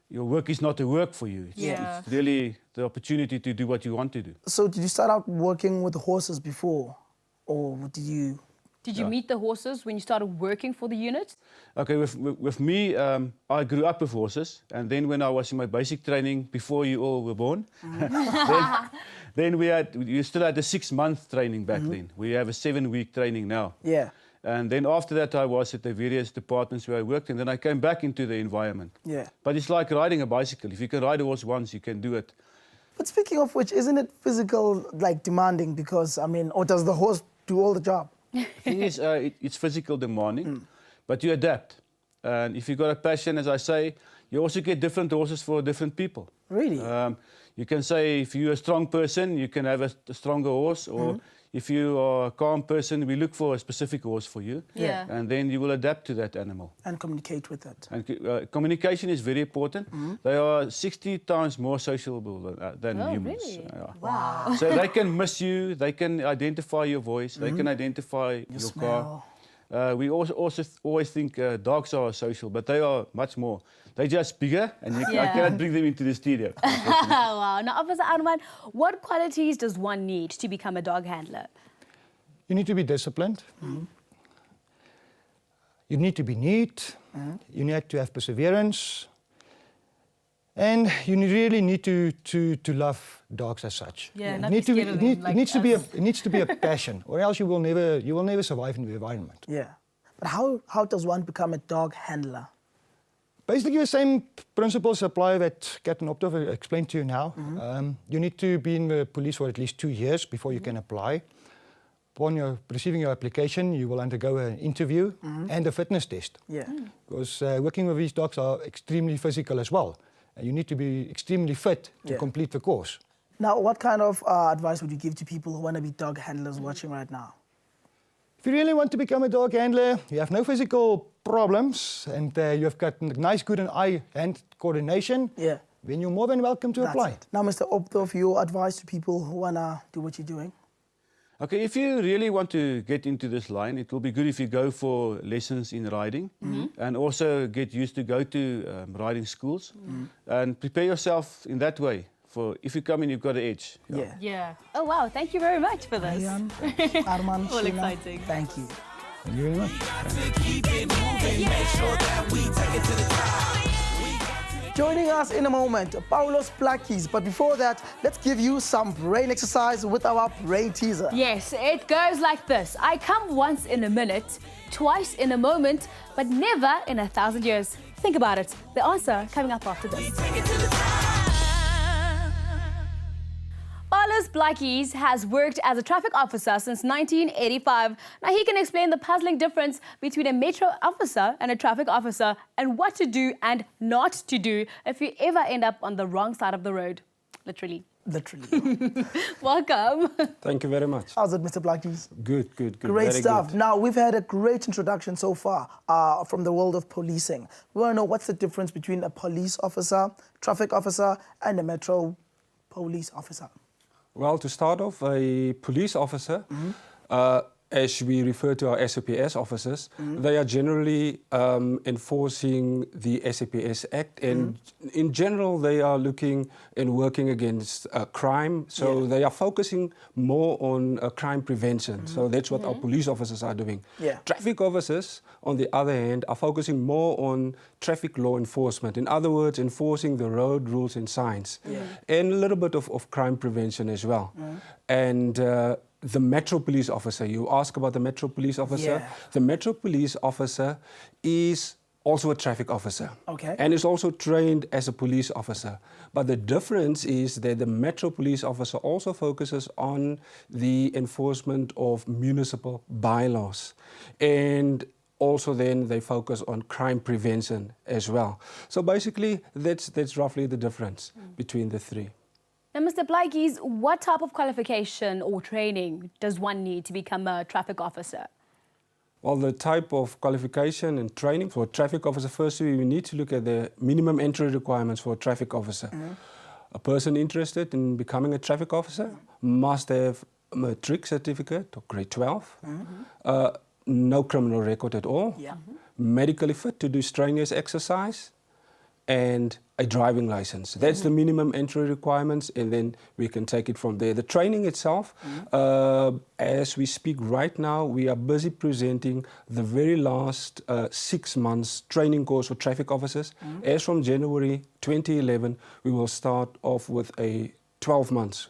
your work is not a work for you. It's really the opportunity to do what you want to do. So did you start out working with horses before, or did you... Did you meet the horses when you started working for the unit? Okay, with me, I grew up with horses, and then when I was in my basic training, before you all were born, then you still had a 6-month training back then. We have a 7-week training now. Yeah. And then after that, I was at the various departments where I worked, and then I came back into the environment. Yeah. But it's like riding a bicycle. If you can ride a horse once, you can do it. But speaking of which, isn't it physical, like demanding? Because, I mean, or does the horse do all the job? The thing is, it's physical demanding, but you adapt. And if you've got a passion, as I say, you also get different horses for different people. Really? You can say if you're a strong person, you can have a stronger horse, or if you are a calm person, we look for a specific horse for you. Yeah. And then you will adapt to that animal. And communicate with it. And communication is very important. They are 60 times more sociable than humans. Really? Yeah. Wow. So they can miss you, they can identify your voice, they can identify your car. We also always think dogs are social, but they are much more. They're just bigger, and I cannot bring them into the studio. Wow. Now, Officer Arman, what qualities does one need to become a dog handler? You need to be disciplined. You need to be neat. You need to have perseverance. And you really need to love dogs as such. Yeah, it not be scared of them like it needs to be a passion, or else you will never survive in the environment. Yeah. But how does one become a dog handler? Basically, the same principles apply that Captain Optov explained to you now. You need to be in the police for at least 2 years before you can apply. upon receiving your application, you will undergo an interview and a fitness test. Yeah. Because working with these dogs are extremely physical as well. And you need to be extremely fit to complete the course. Now, what kind of advice would you give to people who want to be dog handlers watching right now? If you really want to become a dog handler, you have no physical problems, and you've got nice, good eye-hand coordination, then you're more than welcome to apply. It. Now, Mr. Opdorf, your advice to people who want to do what you're doing? Okay, if you really want to get into this line, it will be good if you go for lessons in riding and also get used to go to riding schools and prepare yourself in that way. For if you come in, you've got an edge. Yeah. Oh, wow. Thank you very much for this. Ayan, Arman, All Sheena, exciting. thank you. Thank you very much. Joining us in a moment, Paulos Plakkies. But before that, let's give you some brain exercise with our brain teaser. Yes, it goes like this. I come once in a minute, twice in a moment, but never in 1,000 years. Think about it. The answer coming up after this. Paulos Plakkies has worked as a traffic officer since 1985. Now he can explain the puzzling difference between a metro officer and a traffic officer and what to do and not to do if you ever end up on the wrong side of the road. Literally. Welcome. Thank you very much. How's it, Mr. Plakkies? Good. Great Very stuff. good. Now, we've had a great introduction so far from the world of policing. We want to know what's the difference between a police officer, traffic officer, and a metro police officer. Well, to start off, a police officer, as we refer to our SAPS officers, they are generally enforcing the SAPS Act, and in general they are looking and working against crime, so they are focusing more on crime prevention. So that's what our police officers are doing. Traffic officers, on the other hand, are focusing more on traffic law enforcement. In other words, enforcing the road rules and signs, and a little bit of crime prevention as well. And the Metro Police Officer, you ask about the Metro Police Officer. The Metro Police Officer is also a traffic officer and is also trained as a police officer. But the difference is that the Metro Police Officer also focuses on the enforcement of municipal bylaws. And also then they focus on crime prevention as well. So basically that's roughly the difference between the three. Now, Mr. Plakkies, what type of qualification or training does one need to become a traffic officer? Well, the type of qualification and training for a traffic officer, firstly, we need to look at the minimum entry requirements for a traffic officer. A person interested in becoming a traffic officer must have a matric certificate or grade 12, no criminal record at all, medically fit to do strenuous exercise, and a driving license. That's the minimum entry requirements, and then we can take it from there. The training itself, as we speak right now, we are busy presenting the very last 6 months training course for traffic officers. As from January 2011, we will start off with a 12 months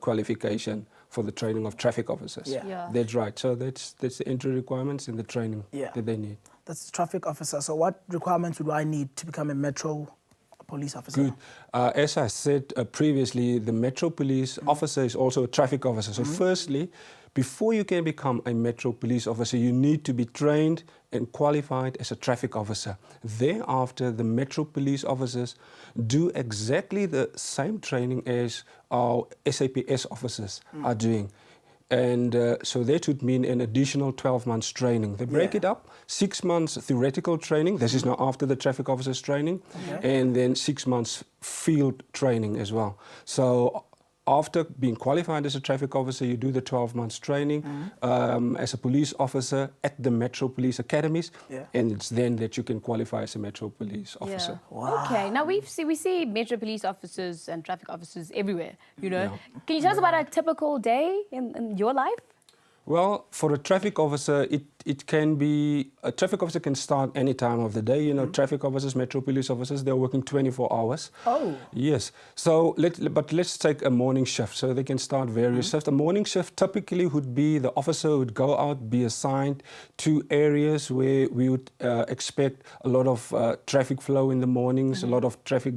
qualification for the training of traffic officers. That's right. So that's the entry requirements and the training that they need. That's traffic officer. So what requirements would I need to become a Metro Police Officer? Good. As I said previously, the Metro Police Officer is also a traffic officer. So firstly, before you can become a Metro Police Officer, you need to be trained and qualified as a traffic officer. Thereafter, the Metro Police Officers do exactly the same training as our SAPS officers are doing. And so that would mean an additional 12 months training. They break it up, 6 months theoretical training, this is now after the traffic officers training, and then 6 months field training as well. So after being qualified as a traffic officer, you do the 12 months training as a police officer at the Metro Police Academies, and it's then that you can qualify as a Metro Police Officer. Okay, now we see Metro Police officers and traffic officers everywhere, you know. Can you tell us about a typical day in your life? Well, for a traffic officer, it can be, a traffic officer can start any time of the day. You know, traffic officers, Metro Police officers, they're working 24 hours. Oh. Yes. So, let's take a morning shift. So they can start various shifts. A morning shift typically would be the officer would go out, be assigned to areas where we would expect a lot of traffic flow in the mornings, a lot of traffic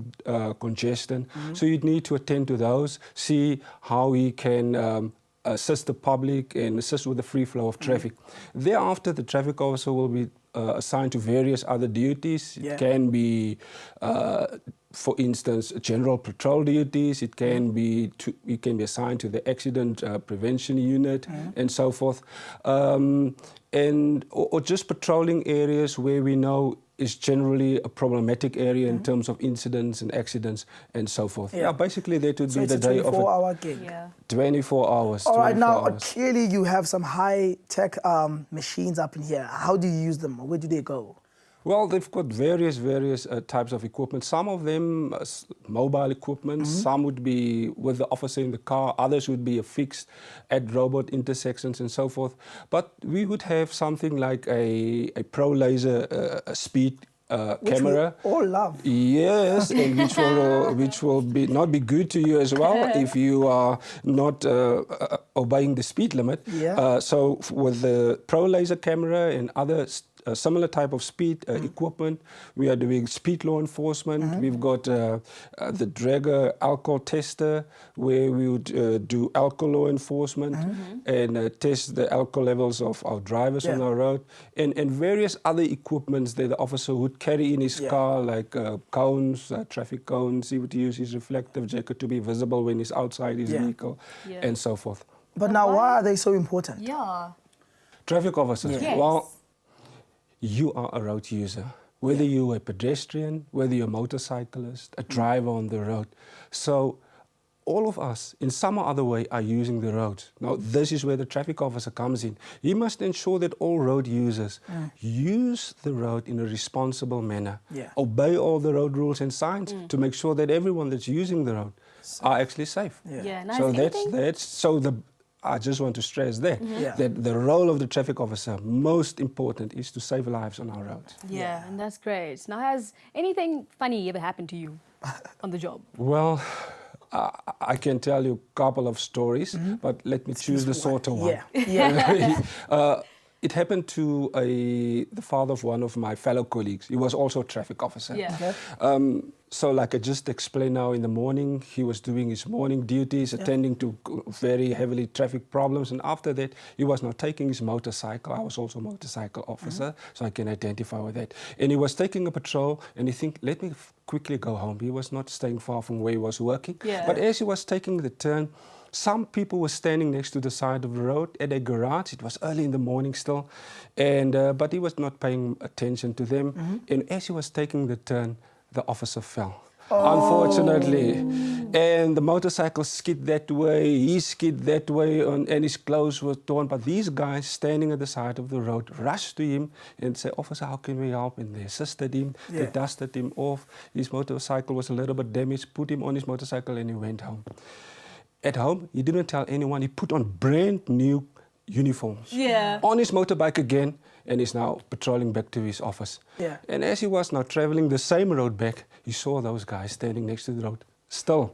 congestion. So you'd need to attend to those, see how he can assist the public and assist with the free flow of traffic. Thereafter, the traffic officer will be assigned to various other duties. It can be, for instance, general patrol duties. It can be assigned to the accident prevention unit and so forth, or just patrolling areas where we know is generally a problematic area in terms of incidents and accidents and so forth. Yeah, basically that would be the day of it. 24-hour gig. 24 hours. All right, 24 now hours. clearly you have some high-tech machines up in here. How do you use them? Where do they go? Well, they've got various types of equipment. Some of them mobile equipment, some would be with the officer in the car, others would be affixed at robot intersections and so forth. But we would have something like a pro laser speed camera. We all love. Yes, and which will not be good to you as well if you are not obeying the speed limit. So with the pro laser camera and other similar type of speed equipment, we are doing speed law enforcement. We've got the Dragger alcohol tester, where we would do alcohol law enforcement and test the alcohol levels of our drivers on our road, and various other equipments that the officer would carry in his car, like cones, traffic cones. He would use his reflective jacket to be visible when he's outside his vehicle and so forth. But now, why are they so important? Traffic officers. Yes. Well, you are a road user, whether you're a pedestrian, whether you're a motorcyclist, a driver on the road. So all of us, in some or other way, are using the road. Now, this is where the traffic officer comes in. He must ensure that all road users use the road in a responsible manner, obey all the road rules and signs to make sure that everyone that's using the road are actually safe. I just want to stress that the role of the traffic officer, most important, is to save lives on our roads. Yeah, and that's great. Now, has anything funny ever happened to you on the job? Well, I can tell you a couple of stories, but let me choose the shorter one. It happened to the father of one of my fellow colleagues. He was also a traffic officer. So like I just explained now, in the morning, he was doing his morning duties, attending to very heavily traffic problems. And after that, he was now taking his motorcycle. I was also a motorcycle officer, so I can identify with that. And he was taking a patrol, and he think, let me quickly go home. He was not staying far from where he was working. But as he was taking the turn, some people were standing next to the side of the road at a garage. It was early in the morning still, and but he was not paying attention to them. And as he was taking the turn, the officer fell, unfortunately. And the motorcycle skid that way, he skid that way, and his clothes were torn. But these guys standing at the side of the road rushed to him and said, "Officer, how can we help?" And they assisted him, they dusted him off. His motorcycle was a little bit damaged, put him on his motorcycle, and he went home. At home, he didn't tell anyone. He put on brand new uniforms on his motorbike again, and is now patrolling back to his office. And as he was now traveling the same road back, he saw those guys standing next to the road, still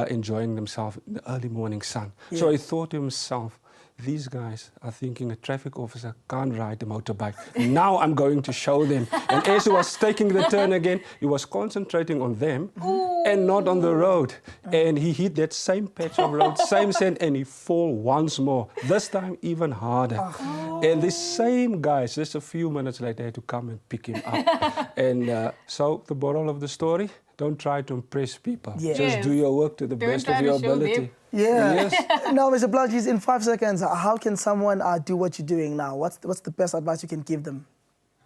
enjoying themselves in the early morning sun. So he thought to himself, these guys are thinking a traffic officer can't ride a motorbike. Now I'm going to show them. And as he was taking the turn again, he was concentrating on them and not on the road. And he hit that same patch of road, same sand, and he fall once more, this time even harder. And the same guys, just a few minutes later, had to come and pick him up. And so the moral of the story, don't try to impress people. Just do your work to the best of your ability. Now, Mr. Blanchis, in 5 seconds, how can someone do what you're doing now? What's the best advice you can give them?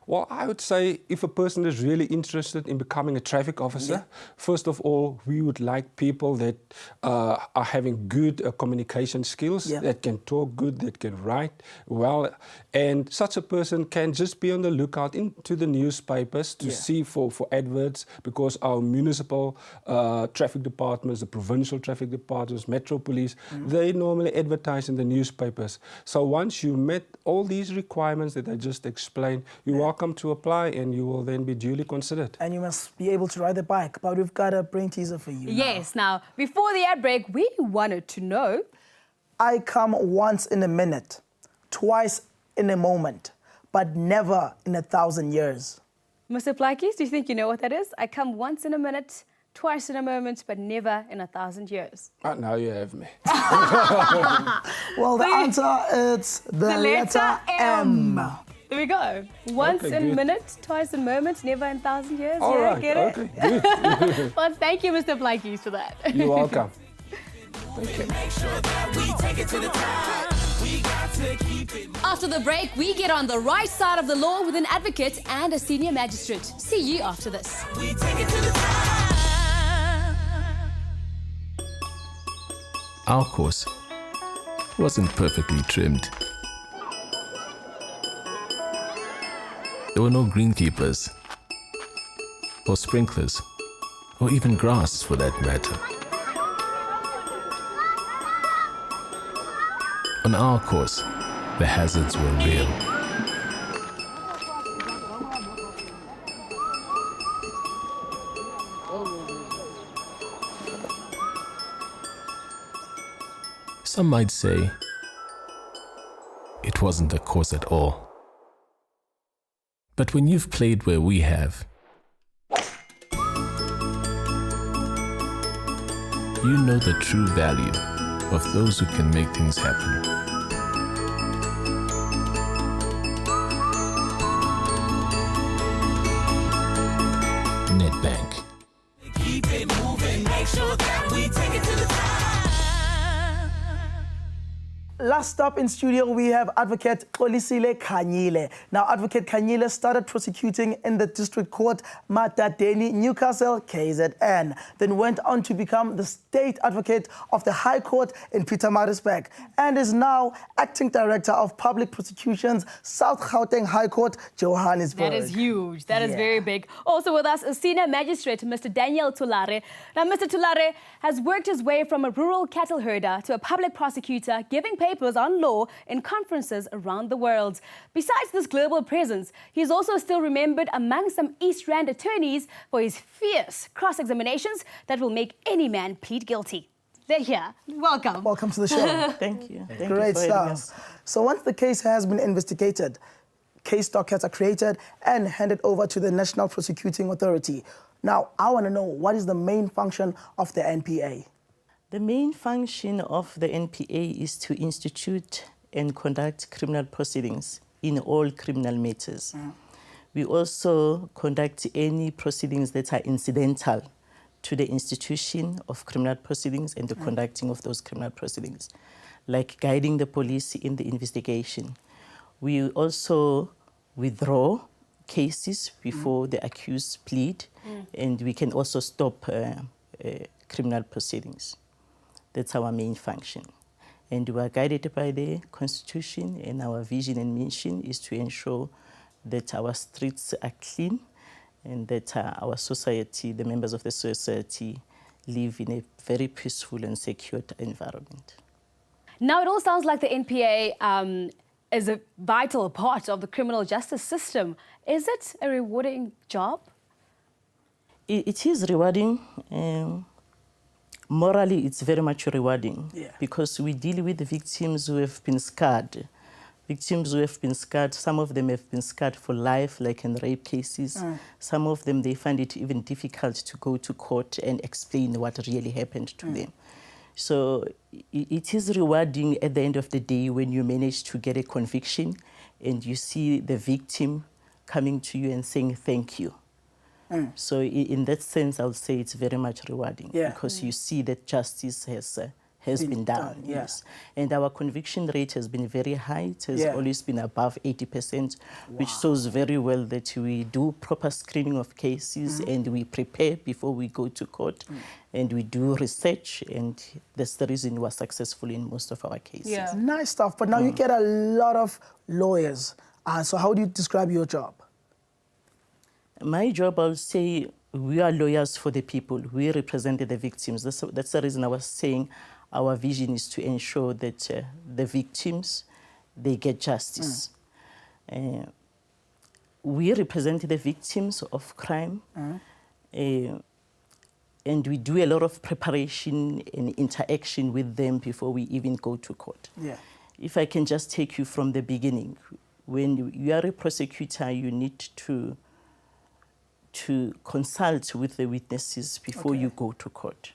Well, I would say if a person is really interested in becoming a traffic officer, first of all, we would like people that are having good communication skills, that can talk good, that can write well. And such a person can just be on the lookout into the newspapers to see for adverts, because our municipal traffic departments, the provincial traffic departments, Metro Police, they normally advertise in the newspapers. So once you met all these requirements that I just explained, you are welcome to apply, and you will then be duly considered. And you must be able to ride the bike. But we've got a brain teaser for you. Yes. Now, before the ad break, we wanted to know. I come once in a minute, twice in a moment, but never in 1,000 years. Mr. Plakis, do you think you know what that is? I come once in a minute, twice in a moment, but never in 1,000 years. Now you have me. Well, the answer is the letter M. There we go. Once Okay, in good. minute, twice in moment, never in 1,000 years. All yeah, right, get it? okay, good. Well, thank you, Mr. Blakey, for that. You're welcome. After the break, we get on the right side of the law with an advocate and a senior magistrate. See you after this. Our course wasn't perfectly trimmed. There were no greenkeepers, or sprinklers, or even grass for that matter. On our course, the hazards were real. Some might say it wasn't a course at all. But when you've played where we have, you know the true value of those who can make things happen. Nedbank. Keep it moving, make sure that we take it to the top. Last up in studio, we have Advocate Xolisile Khanyile. Now, Advocate Khanyile started prosecuting in the District Court, Matadeni, Newcastle, KZN, then went on to become the State Advocate of the High Court in Pietermaritzburg, and is now Acting Director of Public Prosecutions, South Gauteng High Court, Johannesburg. That is huge. That is Yeah. very big. Also with us, a senior magistrate, Mr. Daniel Tulare. Now, Mr. Tulare has worked his way from a rural cattle herder to a public prosecutor, giving papers on law in conferences around the world. Besides this global presence, he's also still remembered among some East Rand attorneys for his fierce cross-examinations that will make any man plead guilty. They're here. Welcome. Welcome to the show. Thank you. Thank Great you for having us. stuff. So once the case has been investigated, case dockets are created and handed over to the National Prosecuting Authority. Now, I want to know, what is the main function of the NPA? The main function of the NPA is to institute and conduct criminal proceedings in all criminal matters. We also conduct any proceedings that are incidental to the institution of criminal proceedings and the conducting of those criminal proceedings, like guiding the police in the investigation. We also withdraw cases before the accused plead, and we can also stop criminal proceedings. That's our main function. And we are guided by the Constitution, and our vision and mission is to ensure that our streets are clean and that our society, the members of the society, live in a very peaceful and secure environment. Now, it all sounds like the NPA is a vital part of the criminal justice system. Is it a rewarding job? It is rewarding. Morally, it's very much rewarding because we deal with victims who have been scarred. Victims who have been scarred, some of them have been scarred for life, like in rape cases. Some of them, they find it even difficult to go to court and explain what really happened to them. So it is rewarding at the end of the day when you manage to get a conviction and you see the victim coming to you and saying thank you. So in that sense, I would say it's very much rewarding because you see that justice has been done. Yes. And our conviction rate has been very high. It has always been above 80%, which shows very well that we do proper screening of cases and we prepare before we go to court and we do research, and that's the reason we're successful in most of our cases. Nice stuff. But now you get a lot of lawyers. So how do you describe your job? My job, I'll say, we are lawyers for the people. We represent the victims. That's the reason I was saying our vision is to ensure that the victims, they get justice. We represent the victims of crime, and we do a lot of preparation and interaction with them before we even go to court. If I can just take you from the beginning, when you are a prosecutor, you need to to consult with the witnesses before you go to court.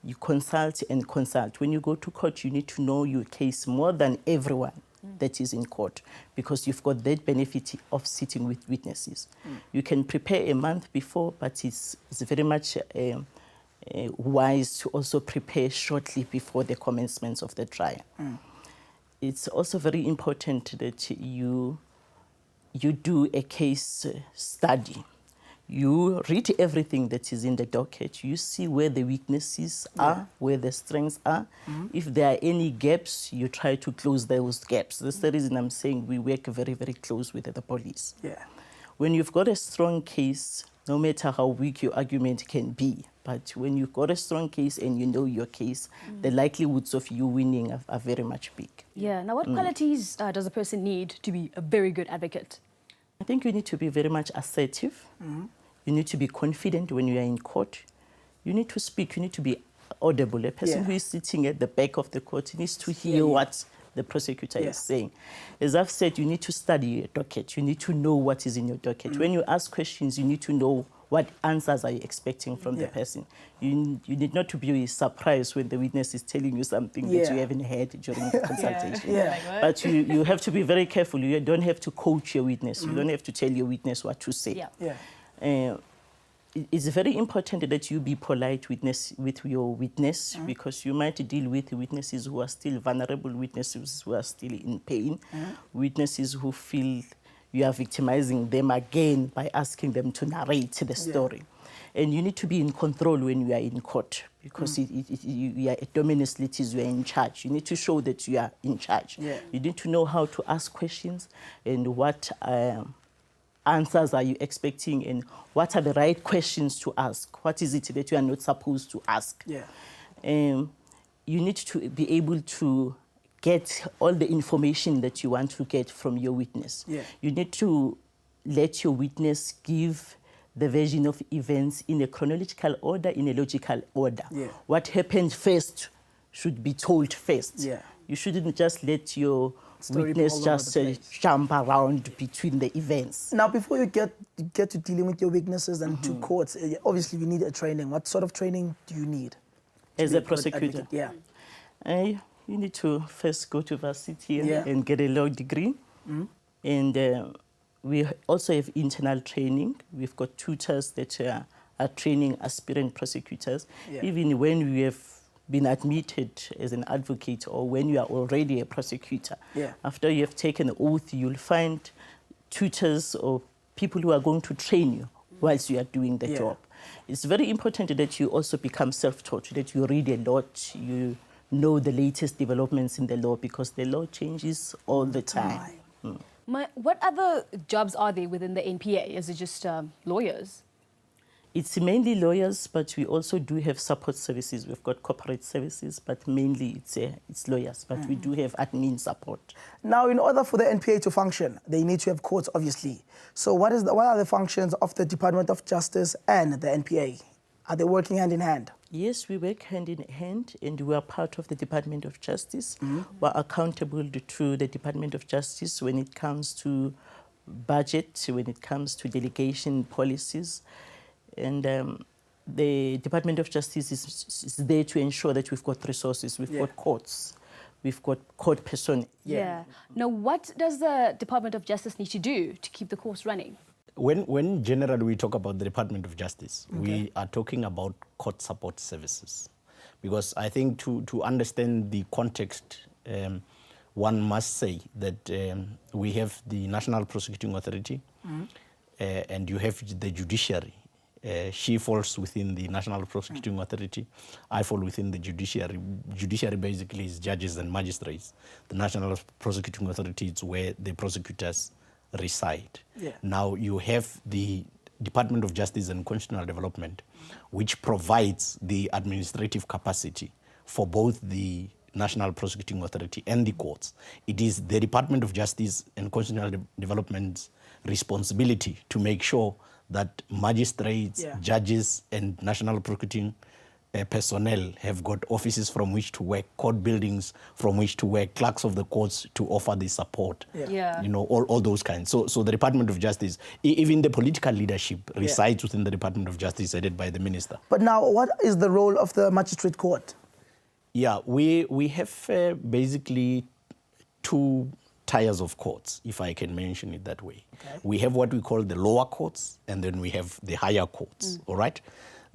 You consult and consult. When you go to court, you need to know your case more than everyone that is in court, because you've got that benefit of sitting with witnesses. You can prepare a month before, but it's very much wise to also prepare shortly before the commencement of the trial. It's also very important that you do a case study. You read everything that is in the docket. You see where the weaknesses are, where the strengths are. If there are any gaps, you try to close those gaps. That's the reason I'm saying we work very, very close with the police. When you've got a strong case, no matter how weak your argument can be, but when you've got a strong case and you know your case, the likelihoods of you winning are very much big. Yeah. Now, what qualities does a person need to be a very good advocate? I think you need to be very much assertive. You need to be confident when you are in court. You need to speak. You need to be audible. A person who is sitting at the back of the court needs to hear what the prosecutor is saying. As I've said, you need to study your docket. You need to know what is in your docket. When you ask questions, you need to know what answers are you expecting from the person. You need not to be surprised when the witness is telling you something that you haven't heard during the consultation. But you have to be very careful. You don't have to coach your witness. You don't have to tell your witness what to say. It's very important that you be polite with your witness, because you might deal with witnesses who are still vulnerable, witnesses who are still in pain, witnesses who feel you are victimizing them again by asking them to narrate the story. And you need to be in control when you are in court, because you are a dominus litis, you are in charge. You need to show that you are in charge. You need to know how to ask questions and what answers are you expecting and what are the right questions to ask. What is it that you are not supposed to ask? You need to be able to get all the information that you want to get from your witness. You need to let your witness give the version of events in a chronological order, in a logical order. What happened first should be told first. You shouldn't just let your witness just jump around between the events. Now, before you get to dealing with your weaknesses and to courts, obviously we need a training. What sort of training do you need? As a prosecutor? You need to first go to varsity and get a law degree. And we also have internal training. We've got tutors that are training aspirant prosecutors. Even when we have been admitted as an advocate or when you are already a prosecutor, after you have taken an oath, you'll find tutors or people who are going to train you whilst you are doing the job. It's very important that you also become self-taught, that you read a lot, you know the latest developments in the law, because the law changes all the time. What other jobs are there within the NPA? Is it just lawyers? It's mainly lawyers, but we also do have support services. We've got corporate services, but mainly it's lawyers. But we do have admin support. Now, in order for the NPA to function, they need to have courts, obviously. So what are the functions of the Department of Justice and the NPA? Are they working hand in hand? Yes, we work hand in hand, and we are part of the Department of Justice. We're accountable to the Department of Justice when it comes to budget, when it comes to delegation policies. And the Department of Justice is there to ensure that we've got resources, we've got courts, we've got court personnel. Now, what does the Department of Justice need to do to keep the courts running? When generally we talk about the Department of Justice, we are talking about court support services. Because I think to understand the context, one must say that we have the National Prosecuting Authority and you have the judiciary. She falls within the National Prosecuting Authority. I fall within the judiciary. Judiciary basically is judges and magistrates. The National Prosecuting Authority is where the prosecutors reside. Now you have the Department of Justice and Constitutional Development, which provides the administrative capacity for both the National Prosecuting Authority and the courts. It is the Department of Justice and Constitutional Development's responsibility to make sure that magistrates, judges, and National Prosecuting personnel have got offices from which to work, court buildings from which to work, clerks of the courts to offer the support. Yeah. You know, all those kinds. So the Department of Justice, even the political leadership resides within the Department of Justice headed by the minister. But now, what is the role of the magistrate court? Yeah, we have basically two tiers of courts, if I can mention it that way. Okay. We have what we call the lower courts, and then we have the higher courts, all right?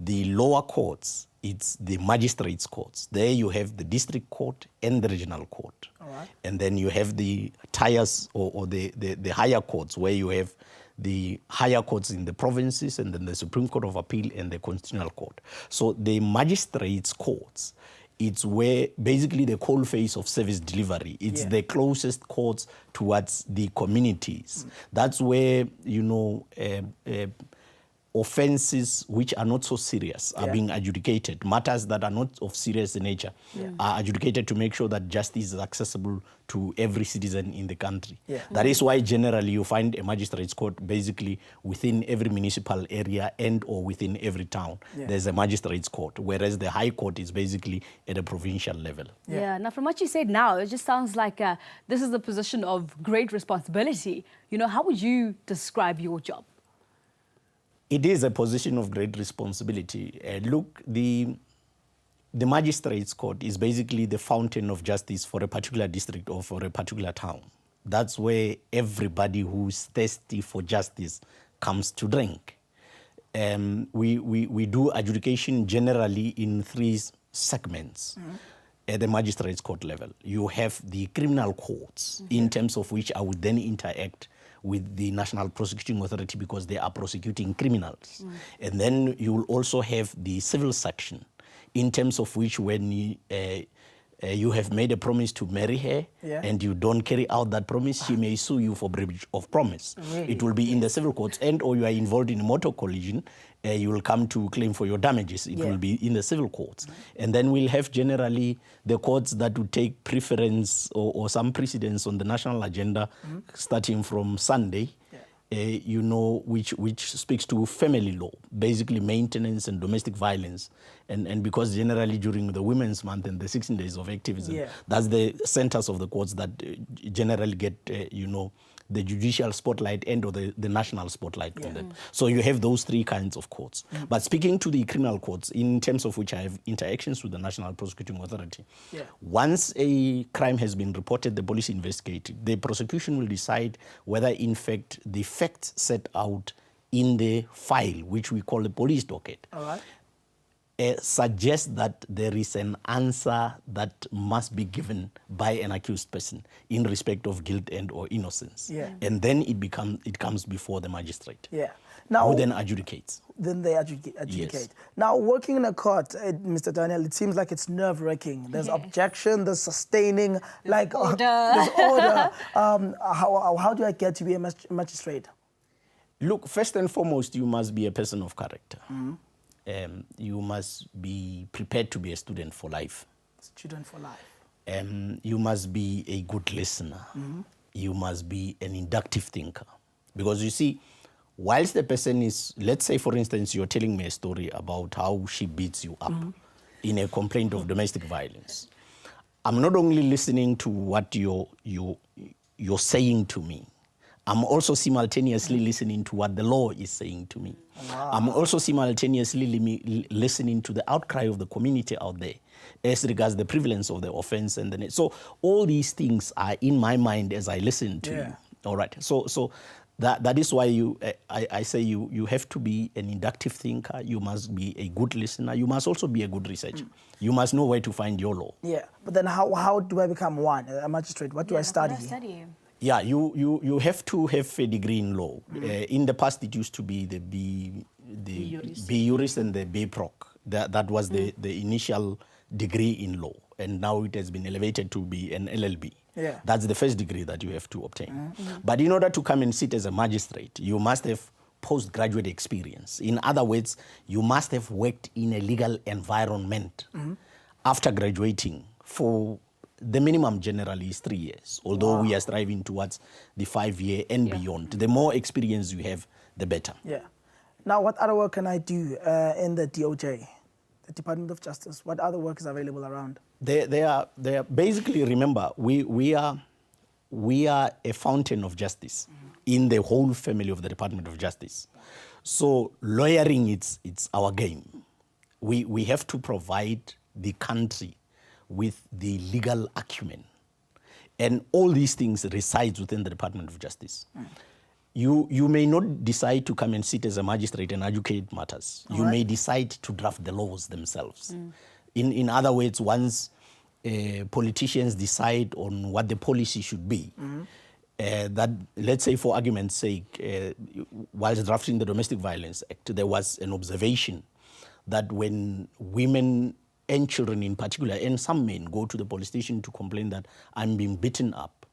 The lower courts, it's the magistrates' courts. There you have the district court and the regional court. All right. And then you have the tiers or the higher courts, where you have the higher courts in the provinces, and then the Supreme Court of Appeal and the Constitutional Court. So the magistrates' courts, it's where basically the coal face of service delivery. It's the closest courts towards the communities. That's where, you know, offenses which are not so serious are being adjudicated. Matters that are not of serious nature are adjudicated to make sure that justice is accessible to every citizen in the country. That is why generally you find a magistrate's court basically within every municipal area and or within every town. There's a magistrate's court, whereas the high court is basically at a provincial level. Yeah. Now, from what you said now, it just sounds like this is a position of great responsibility. You know, how would you describe your job? It is a position of great responsibility. Look, the magistrate's court is basically the fountain of justice for a particular district or for a particular town. That's where everybody who's thirsty for justice comes to drink. We do adjudication generally in three segments. At the magistrate's court level, you have the criminal courts, in terms of which I would then interact with the National Prosecuting Authority because they are prosecuting criminals. And then you will also have the civil section, in terms of which when you have made a promise to marry her and you don't carry out that promise, she may sue you for breach of promise. Really? It will be in the civil courts, and or you are involved in a motor collision, you will come to claim for your damages. It will be in the civil courts. And then we'll have generally the courts that would take preference or some precedence on the national agenda starting from Sunday, you know, which speaks to family law, basically maintenance and domestic violence. And because generally during the Women's Month and the 16 days of activism, that's the centers of the courts that generally get, you know, the judicial spotlight and or the national spotlight on them. So you have those three kinds of courts. But speaking to the criminal courts, in terms of which I have interactions with the National Prosecuting Authority, once a crime has been reported, the police investigate it. The prosecution will decide whether in fact the facts set out in the file, which we call the police docket, suggests that there is an answer that must be given by an accused person in respect of guilt and or innocence. And then it comes before the magistrate, Now, who then adjudicates. Then they adjudicate. Now, working in a court, Mr. Daniel, it seems like it's nerve-wracking. There's objection, there's sustaining, there's order. How do I get to be a magistrate? Look, first and foremost, you must be a person of character. You must be prepared to be a student for life. Student for life. You must be a good listener. You must be an inductive thinker. Because you see, whilst the person is, let's say for instance, you're telling me a story about how she beats you up in a complaint of domestic violence. I'm not only listening to what you're saying to me, I'm also simultaneously listening to what the law is saying to me. I'm also simultaneously listening to the outcry of the community out there as regards the prevalence of the offense. So all these things are in my mind as I listen to you. All right. So that is why I say you have to be an inductive thinker. You must be a good listener. You must also be a good researcher. You must know where to find your law. But then how do I become a magistrate? What do I study? Yeah, you have to have a degree in law. In the past, it used to be the B Juris and the B Proc. That was the initial degree in law, and now it has been elevated to be an LLB. That's the first degree that you have to obtain. But in order to come and sit as a magistrate, you must have postgraduate experience. In other words, you must have worked in a legal environment after graduating for the minimum generally is 3 years, although we are striving towards the 5-year and beyond. The more experience you have, the better. Now, what other work can I do in the DOJ? the Department of Justice? What other work is available around? They are basically, remember, we are a fountain of justice in the whole family of the Department of Justice. So lawyering, it's our game. We have to provide the country with the legal acumen. And all these things resides within the Department of Justice. You may not decide to come and sit as a magistrate and adjudicate matters. You may decide to draft the laws themselves. In other words, once politicians decide on what the policy should be, that, let's say for argument's sake, whilst drafting the Domestic Violence Act, there was an observation that when women and children in particular, and some men, go to the police station to complain that I'm being beaten up,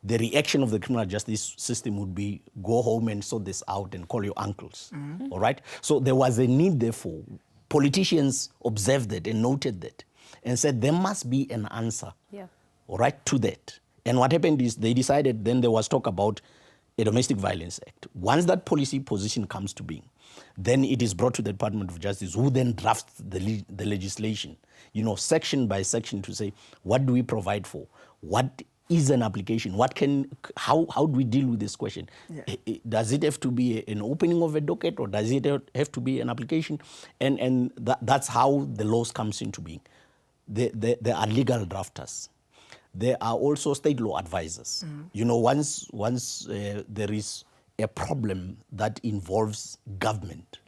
the reaction of the criminal justice system would be, go home and sort this out and call your uncles. All right? So there was a need, therefore. Politicians observed that and noted that and said there must be an answer, all right, to that. And what happened is they decided, then there was talk about a Domestic Violence Act. Once that policy position comes to being, then it is brought to the Department of Justice, who then drafts the legislation, section by section, to say, what do we provide for? What is an application? How do we deal with this question? Does it have to be an opening of a docket, or does it have to be an application? And that's how the laws comes into being. There are legal drafters. There are also state law advisors. Once there is a problem that involves government,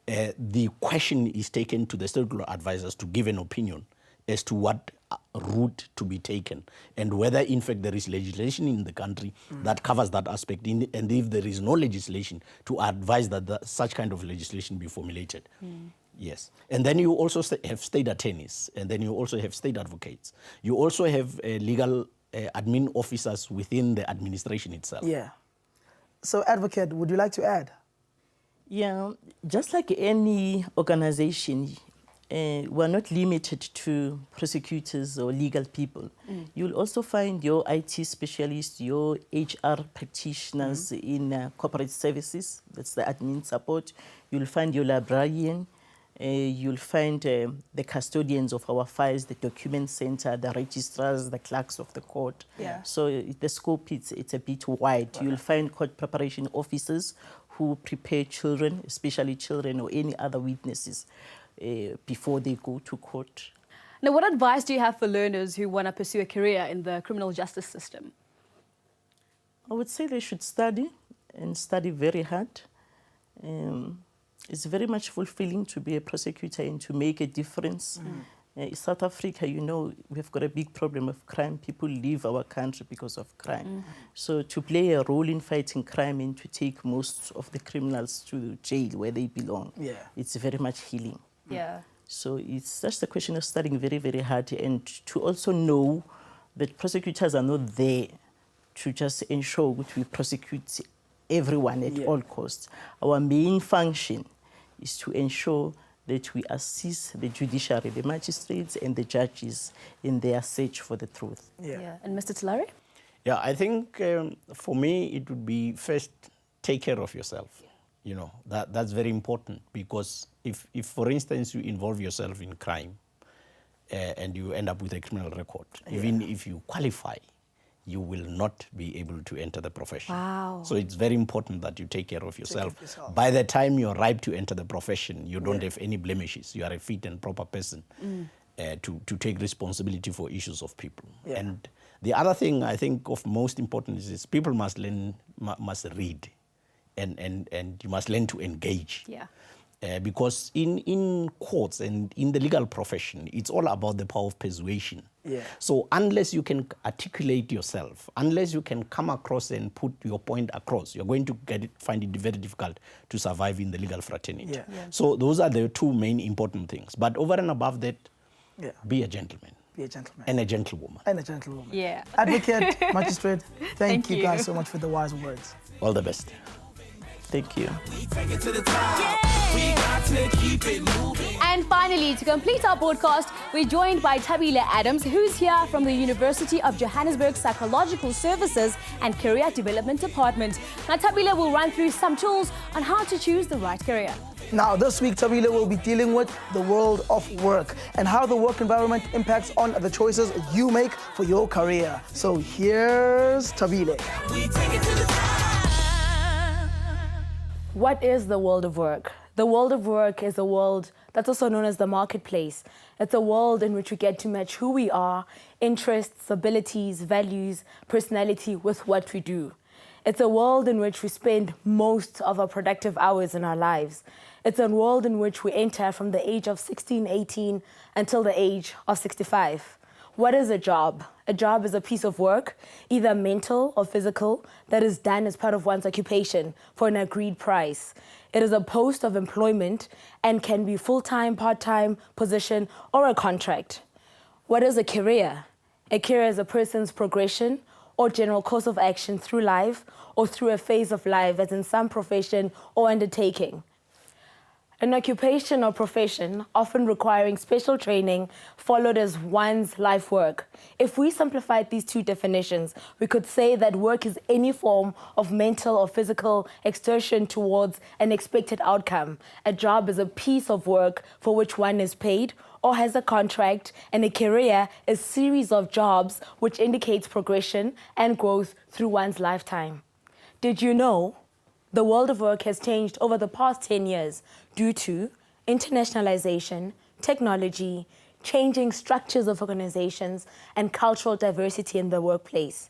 the question is taken to the state law advisors to give an opinion as to what route to be taken and whether in fact there is legislation in the country that covers that aspect, and if there is no legislation, to advise that such kind of legislation be formulated. Yes. And then you also have state attorneys, and then you also have state advocates. You also have legal admin officers within the administration itself. Yeah. So, Advocate, would you like to add? Yeah, just like any organization, we're not limited to prosecutors or legal people. You'll also find your IT specialists, your HR practitioners in corporate services, that's the admin support. You'll find your librarian. You'll find the custodians of our files, the document center, the registrars, the clerks of the court. So the scope, it's a bit wide. You'll find court preparation officers who prepare children, especially children or any other witnesses, before they go to court. Now, what advice do you have for learners who want to pursue a career in the criminal justice system? I would say they should study, and study very hard. It's very much fulfilling to be a prosecutor and to make a difference. In South Africa, we've got a big problem of crime. People leave our country because of crime. So to play a role in fighting crime and to take most of the criminals to jail where they belong, it's very much healing. So it's just a question of studying very, very hard, and to also know that prosecutors are not there to just ensure that we prosecute everyone at all costs. Our main function is to ensure that we assist the judiciary, the magistrates and the judges in their search for the truth. And Mr. Tulare? Yeah, I think for me it would be first, take care of yourself. That's very important, because if for instance you involve yourself in crime and you end up with a criminal record, even if you qualify, you will not be able to enter the profession. So it's very important that you take care of yourself. By the time you're ripe to enter the profession, you don't have any blemishes. You are a fit and proper person to take responsibility for issues of people. And the other thing I think of most important is people must read, and you must learn to engage. Because in courts and in the legal profession, it's all about the power of persuasion. So unless you can articulate yourself, unless you can come across and put your point across, you're going to find it very difficult to survive in the legal fraternity. So those are the two main important things. But over and above that, be a gentleman. Be a gentleman. And a gentlewoman. And a gentlewoman. Advocate, magistrate, thank you guys so much for the wise words. All the best. Thank you. And finally, to complete our podcast, we're joined by Thabile Adams, who's here from the University of Johannesburg Psychological Services and Career Development Department. Now, Thabile will run through some tools on how to choose the right career. Now, this week, Tabile will be dealing with the world of work and how the work environment impacts on the choices you make for your career. So here's Tabile. What is the world of work? The world of work is a world that's also known as the marketplace. It's a world in which we get to match who we are, interests, abilities, values, personality with what we do. It's a world in which we spend most of our productive hours in our lives. It's a world in which we enter from the age of 16, 18 until the age of 65. What is a job? A job is a piece of work, either mental or physical, that is done as part of one's occupation for an agreed price. It is a post of employment and can be full-time, part-time position, or a contract. What is a career? A career is a person's progression or general course of action through life or through a phase of life, as in some profession or undertaking. An occupation or profession, often requiring special training, followed as one's life work. If we simplified these two definitions, we could say that work is any form of mental or physical exertion towards an expected outcome. A job is a piece of work for which one is paid or has a contract, and a career is a series of jobs which indicates progression and growth through one's lifetime. Did you know the world of work has changed over the past 10 years due to internationalization, technology, changing structures of organizations, and cultural diversity in the workplace?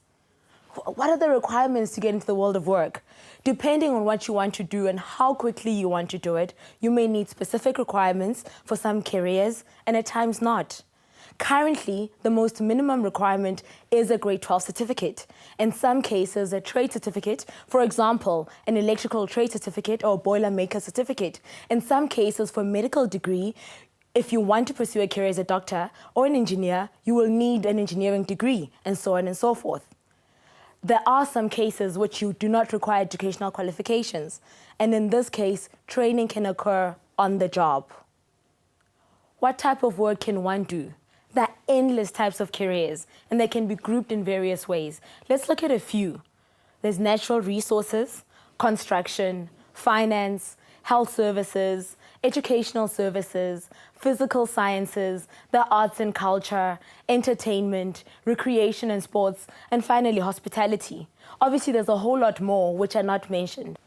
What are the requirements to get into the world of work? Depending on what you want to do and how quickly you want to do it, you may need specific requirements for some careers and at times not. Currently, the most minimum requirement is a grade 12 certificate. In some cases, a trade certificate, for example, an electrical trade certificate or boiler maker certificate. In some cases, for a medical degree, if you want to pursue a career as a doctor or an engineer, you will need an engineering degree, and so on and so forth. There are some cases which you do not require educational qualifications, and in this case, training can occur on the job. What type of work can one do? There are endless types of careers, and they can be grouped in various ways. Let's look at a few. There's natural resources, construction, finance, health services, educational services, physical sciences, the arts and culture, entertainment, recreation and sports, and finally hospitality. Obviously, there's a whole lot more which are not mentioned.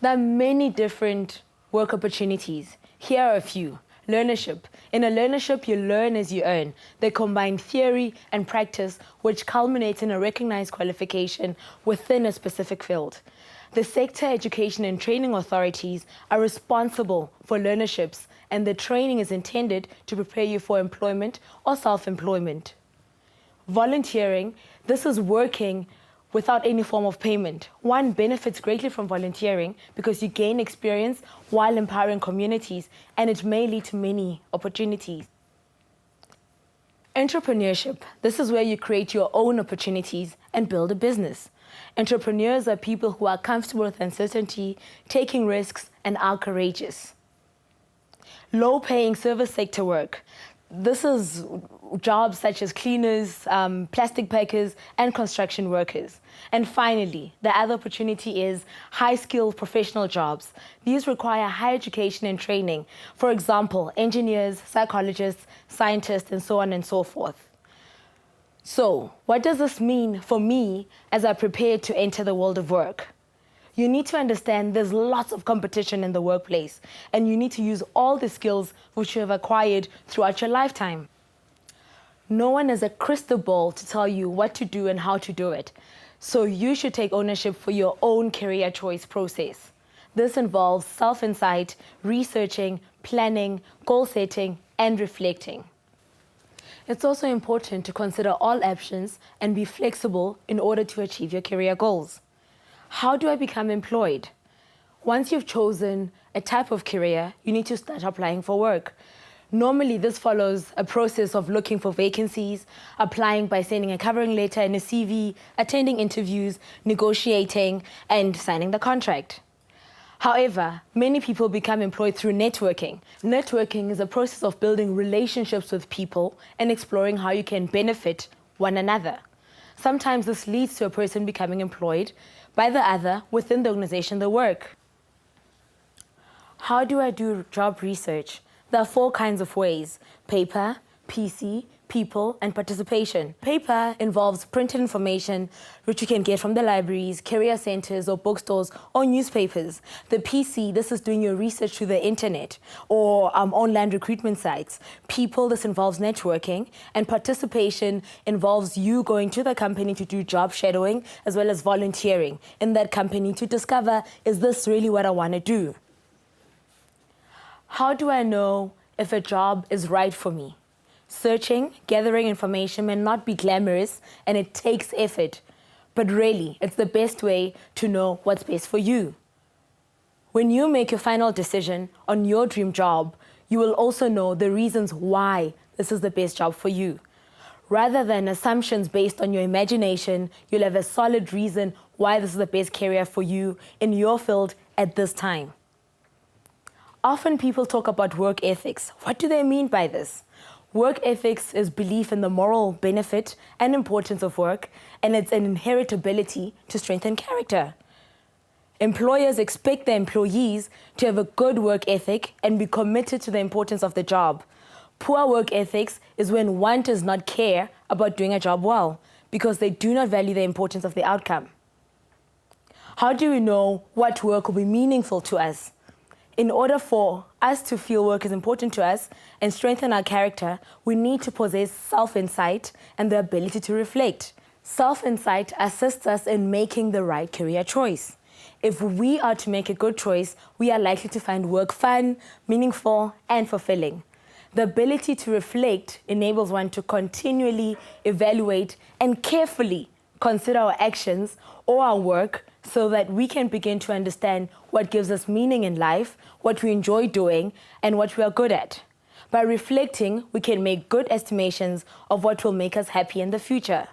There are many different work opportunities. Here are a few. Learnership. In a learnership, you learn as you earn. They combine theory and practice, which culminates in a recognized qualification within a specific field. The sector education and training authorities are responsible for learnerships, and the training is intended to prepare you for employment or self-employment. Volunteering. This is working without any form of payment. One benefits greatly from volunteering because you gain experience while empowering communities, and it may lead to many opportunities. Entrepreneurship. This is where you create your own opportunities and build a business. Entrepreneurs are people who are comfortable with uncertainty, taking risks, and are courageous. Low-paying service sector work. This is jobs such as cleaners, plastic packers, and construction workers. And finally, the other opportunity is high-skilled professional jobs. These require high education and training. For example, engineers, psychologists, scientists, and so on and so forth. So, what does this mean for me as I prepare to enter the world of work? You need to understand there's lots of competition in the workplace, and you need to use all the skills which you have acquired throughout your lifetime. No one has a crystal ball to tell you what to do and how to do it, so you should take ownership for your own career choice process. This involves self-insight, researching, planning, goal setting, and reflecting. It's also important to consider all options and be flexible in order to achieve your career goals. How do I become employed? Once you've chosen a type of career, you need to start applying for work. Normally, this follows a process of looking for vacancies, applying by sending a covering letter and a CV, attending interviews, negotiating, and signing the contract. However, many people become employed through networking. Networking is a process of building relationships with people and exploring how you can benefit one another. Sometimes this leads to a person becoming employed by the other within the organization they work. How do I do job research? There are 4 kinds of ways: paper, PC, people, and participation. Paper involves printed information which you can get from the libraries, career centers, or bookstores, or newspapers. The PC, this is doing your research through the internet or online recruitment sites. People, this involves networking. And participation involves you going to the company to do job shadowing as well as volunteering in that company to discover, is this really what I want to do? How do I know if a job is right for me? Searching, gathering information may not be glamorous and it takes effort, but really, it's the best way to know what's best for you. When you make your final decision on your dream job, you will also know the reasons why this is the best job for you. Rather than assumptions based on your imagination, you'll have a solid reason why this is the best career for you in your field at this time. Often people talk about work ethics. What do they mean by this? Work ethics is belief in the moral benefit and importance of work, and it's an inherent ability to strengthen character. Employers expect their employees to have a good work ethic and be committed to the importance of the job. Poor work ethics is when one does not care about doing a job well because they do not value the importance of the outcome. How do we know what work will be meaningful to us? In order for us to feel work is important to us and strengthen our character, we need to possess self-insight and the ability to reflect. Self-insight assists us in making the right career choice. If we are to make a good choice, we are likely to find work fun, meaningful, and fulfilling. The ability to reflect enables one to continually evaluate and carefully consider our actions or our work so that we can begin to understand what gives us meaning in life, what we enjoy doing, and what we are good at. By reflecting, we can make good estimations of what will make us happy in the future.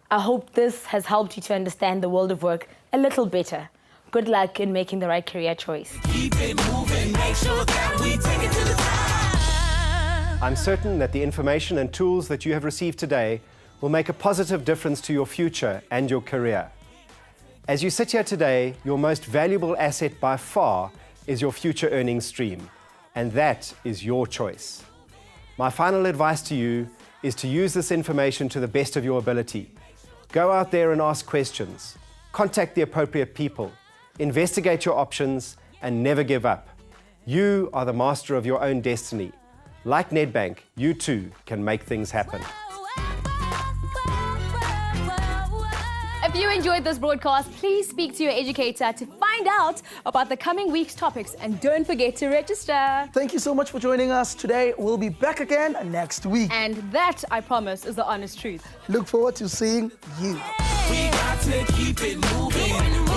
I hope this has helped you to understand the world of work a little better. Good luck in making the right career choice. Keep it moving, make sure that we take it to the top. I'm certain that the information and tools that you have received today will make a positive difference to your future and your career. As you sit here today, your most valuable asset by far is your future earnings stream, and that is your choice. My final advice to you is to use this information to the best of your ability. Go out there and ask questions, contact the appropriate people, investigate your options, and never give up. You are the master of your own destiny. Like Nedbank, you too can make things happen. If you enjoyed this broadcast, please speak to your educator to find out about the coming week's topics, and don't forget to register. Thank you so much for joining us today. We'll be back again next week. And that, I promise, is the honest truth. Look forward to seeing you. We got to keep it moving.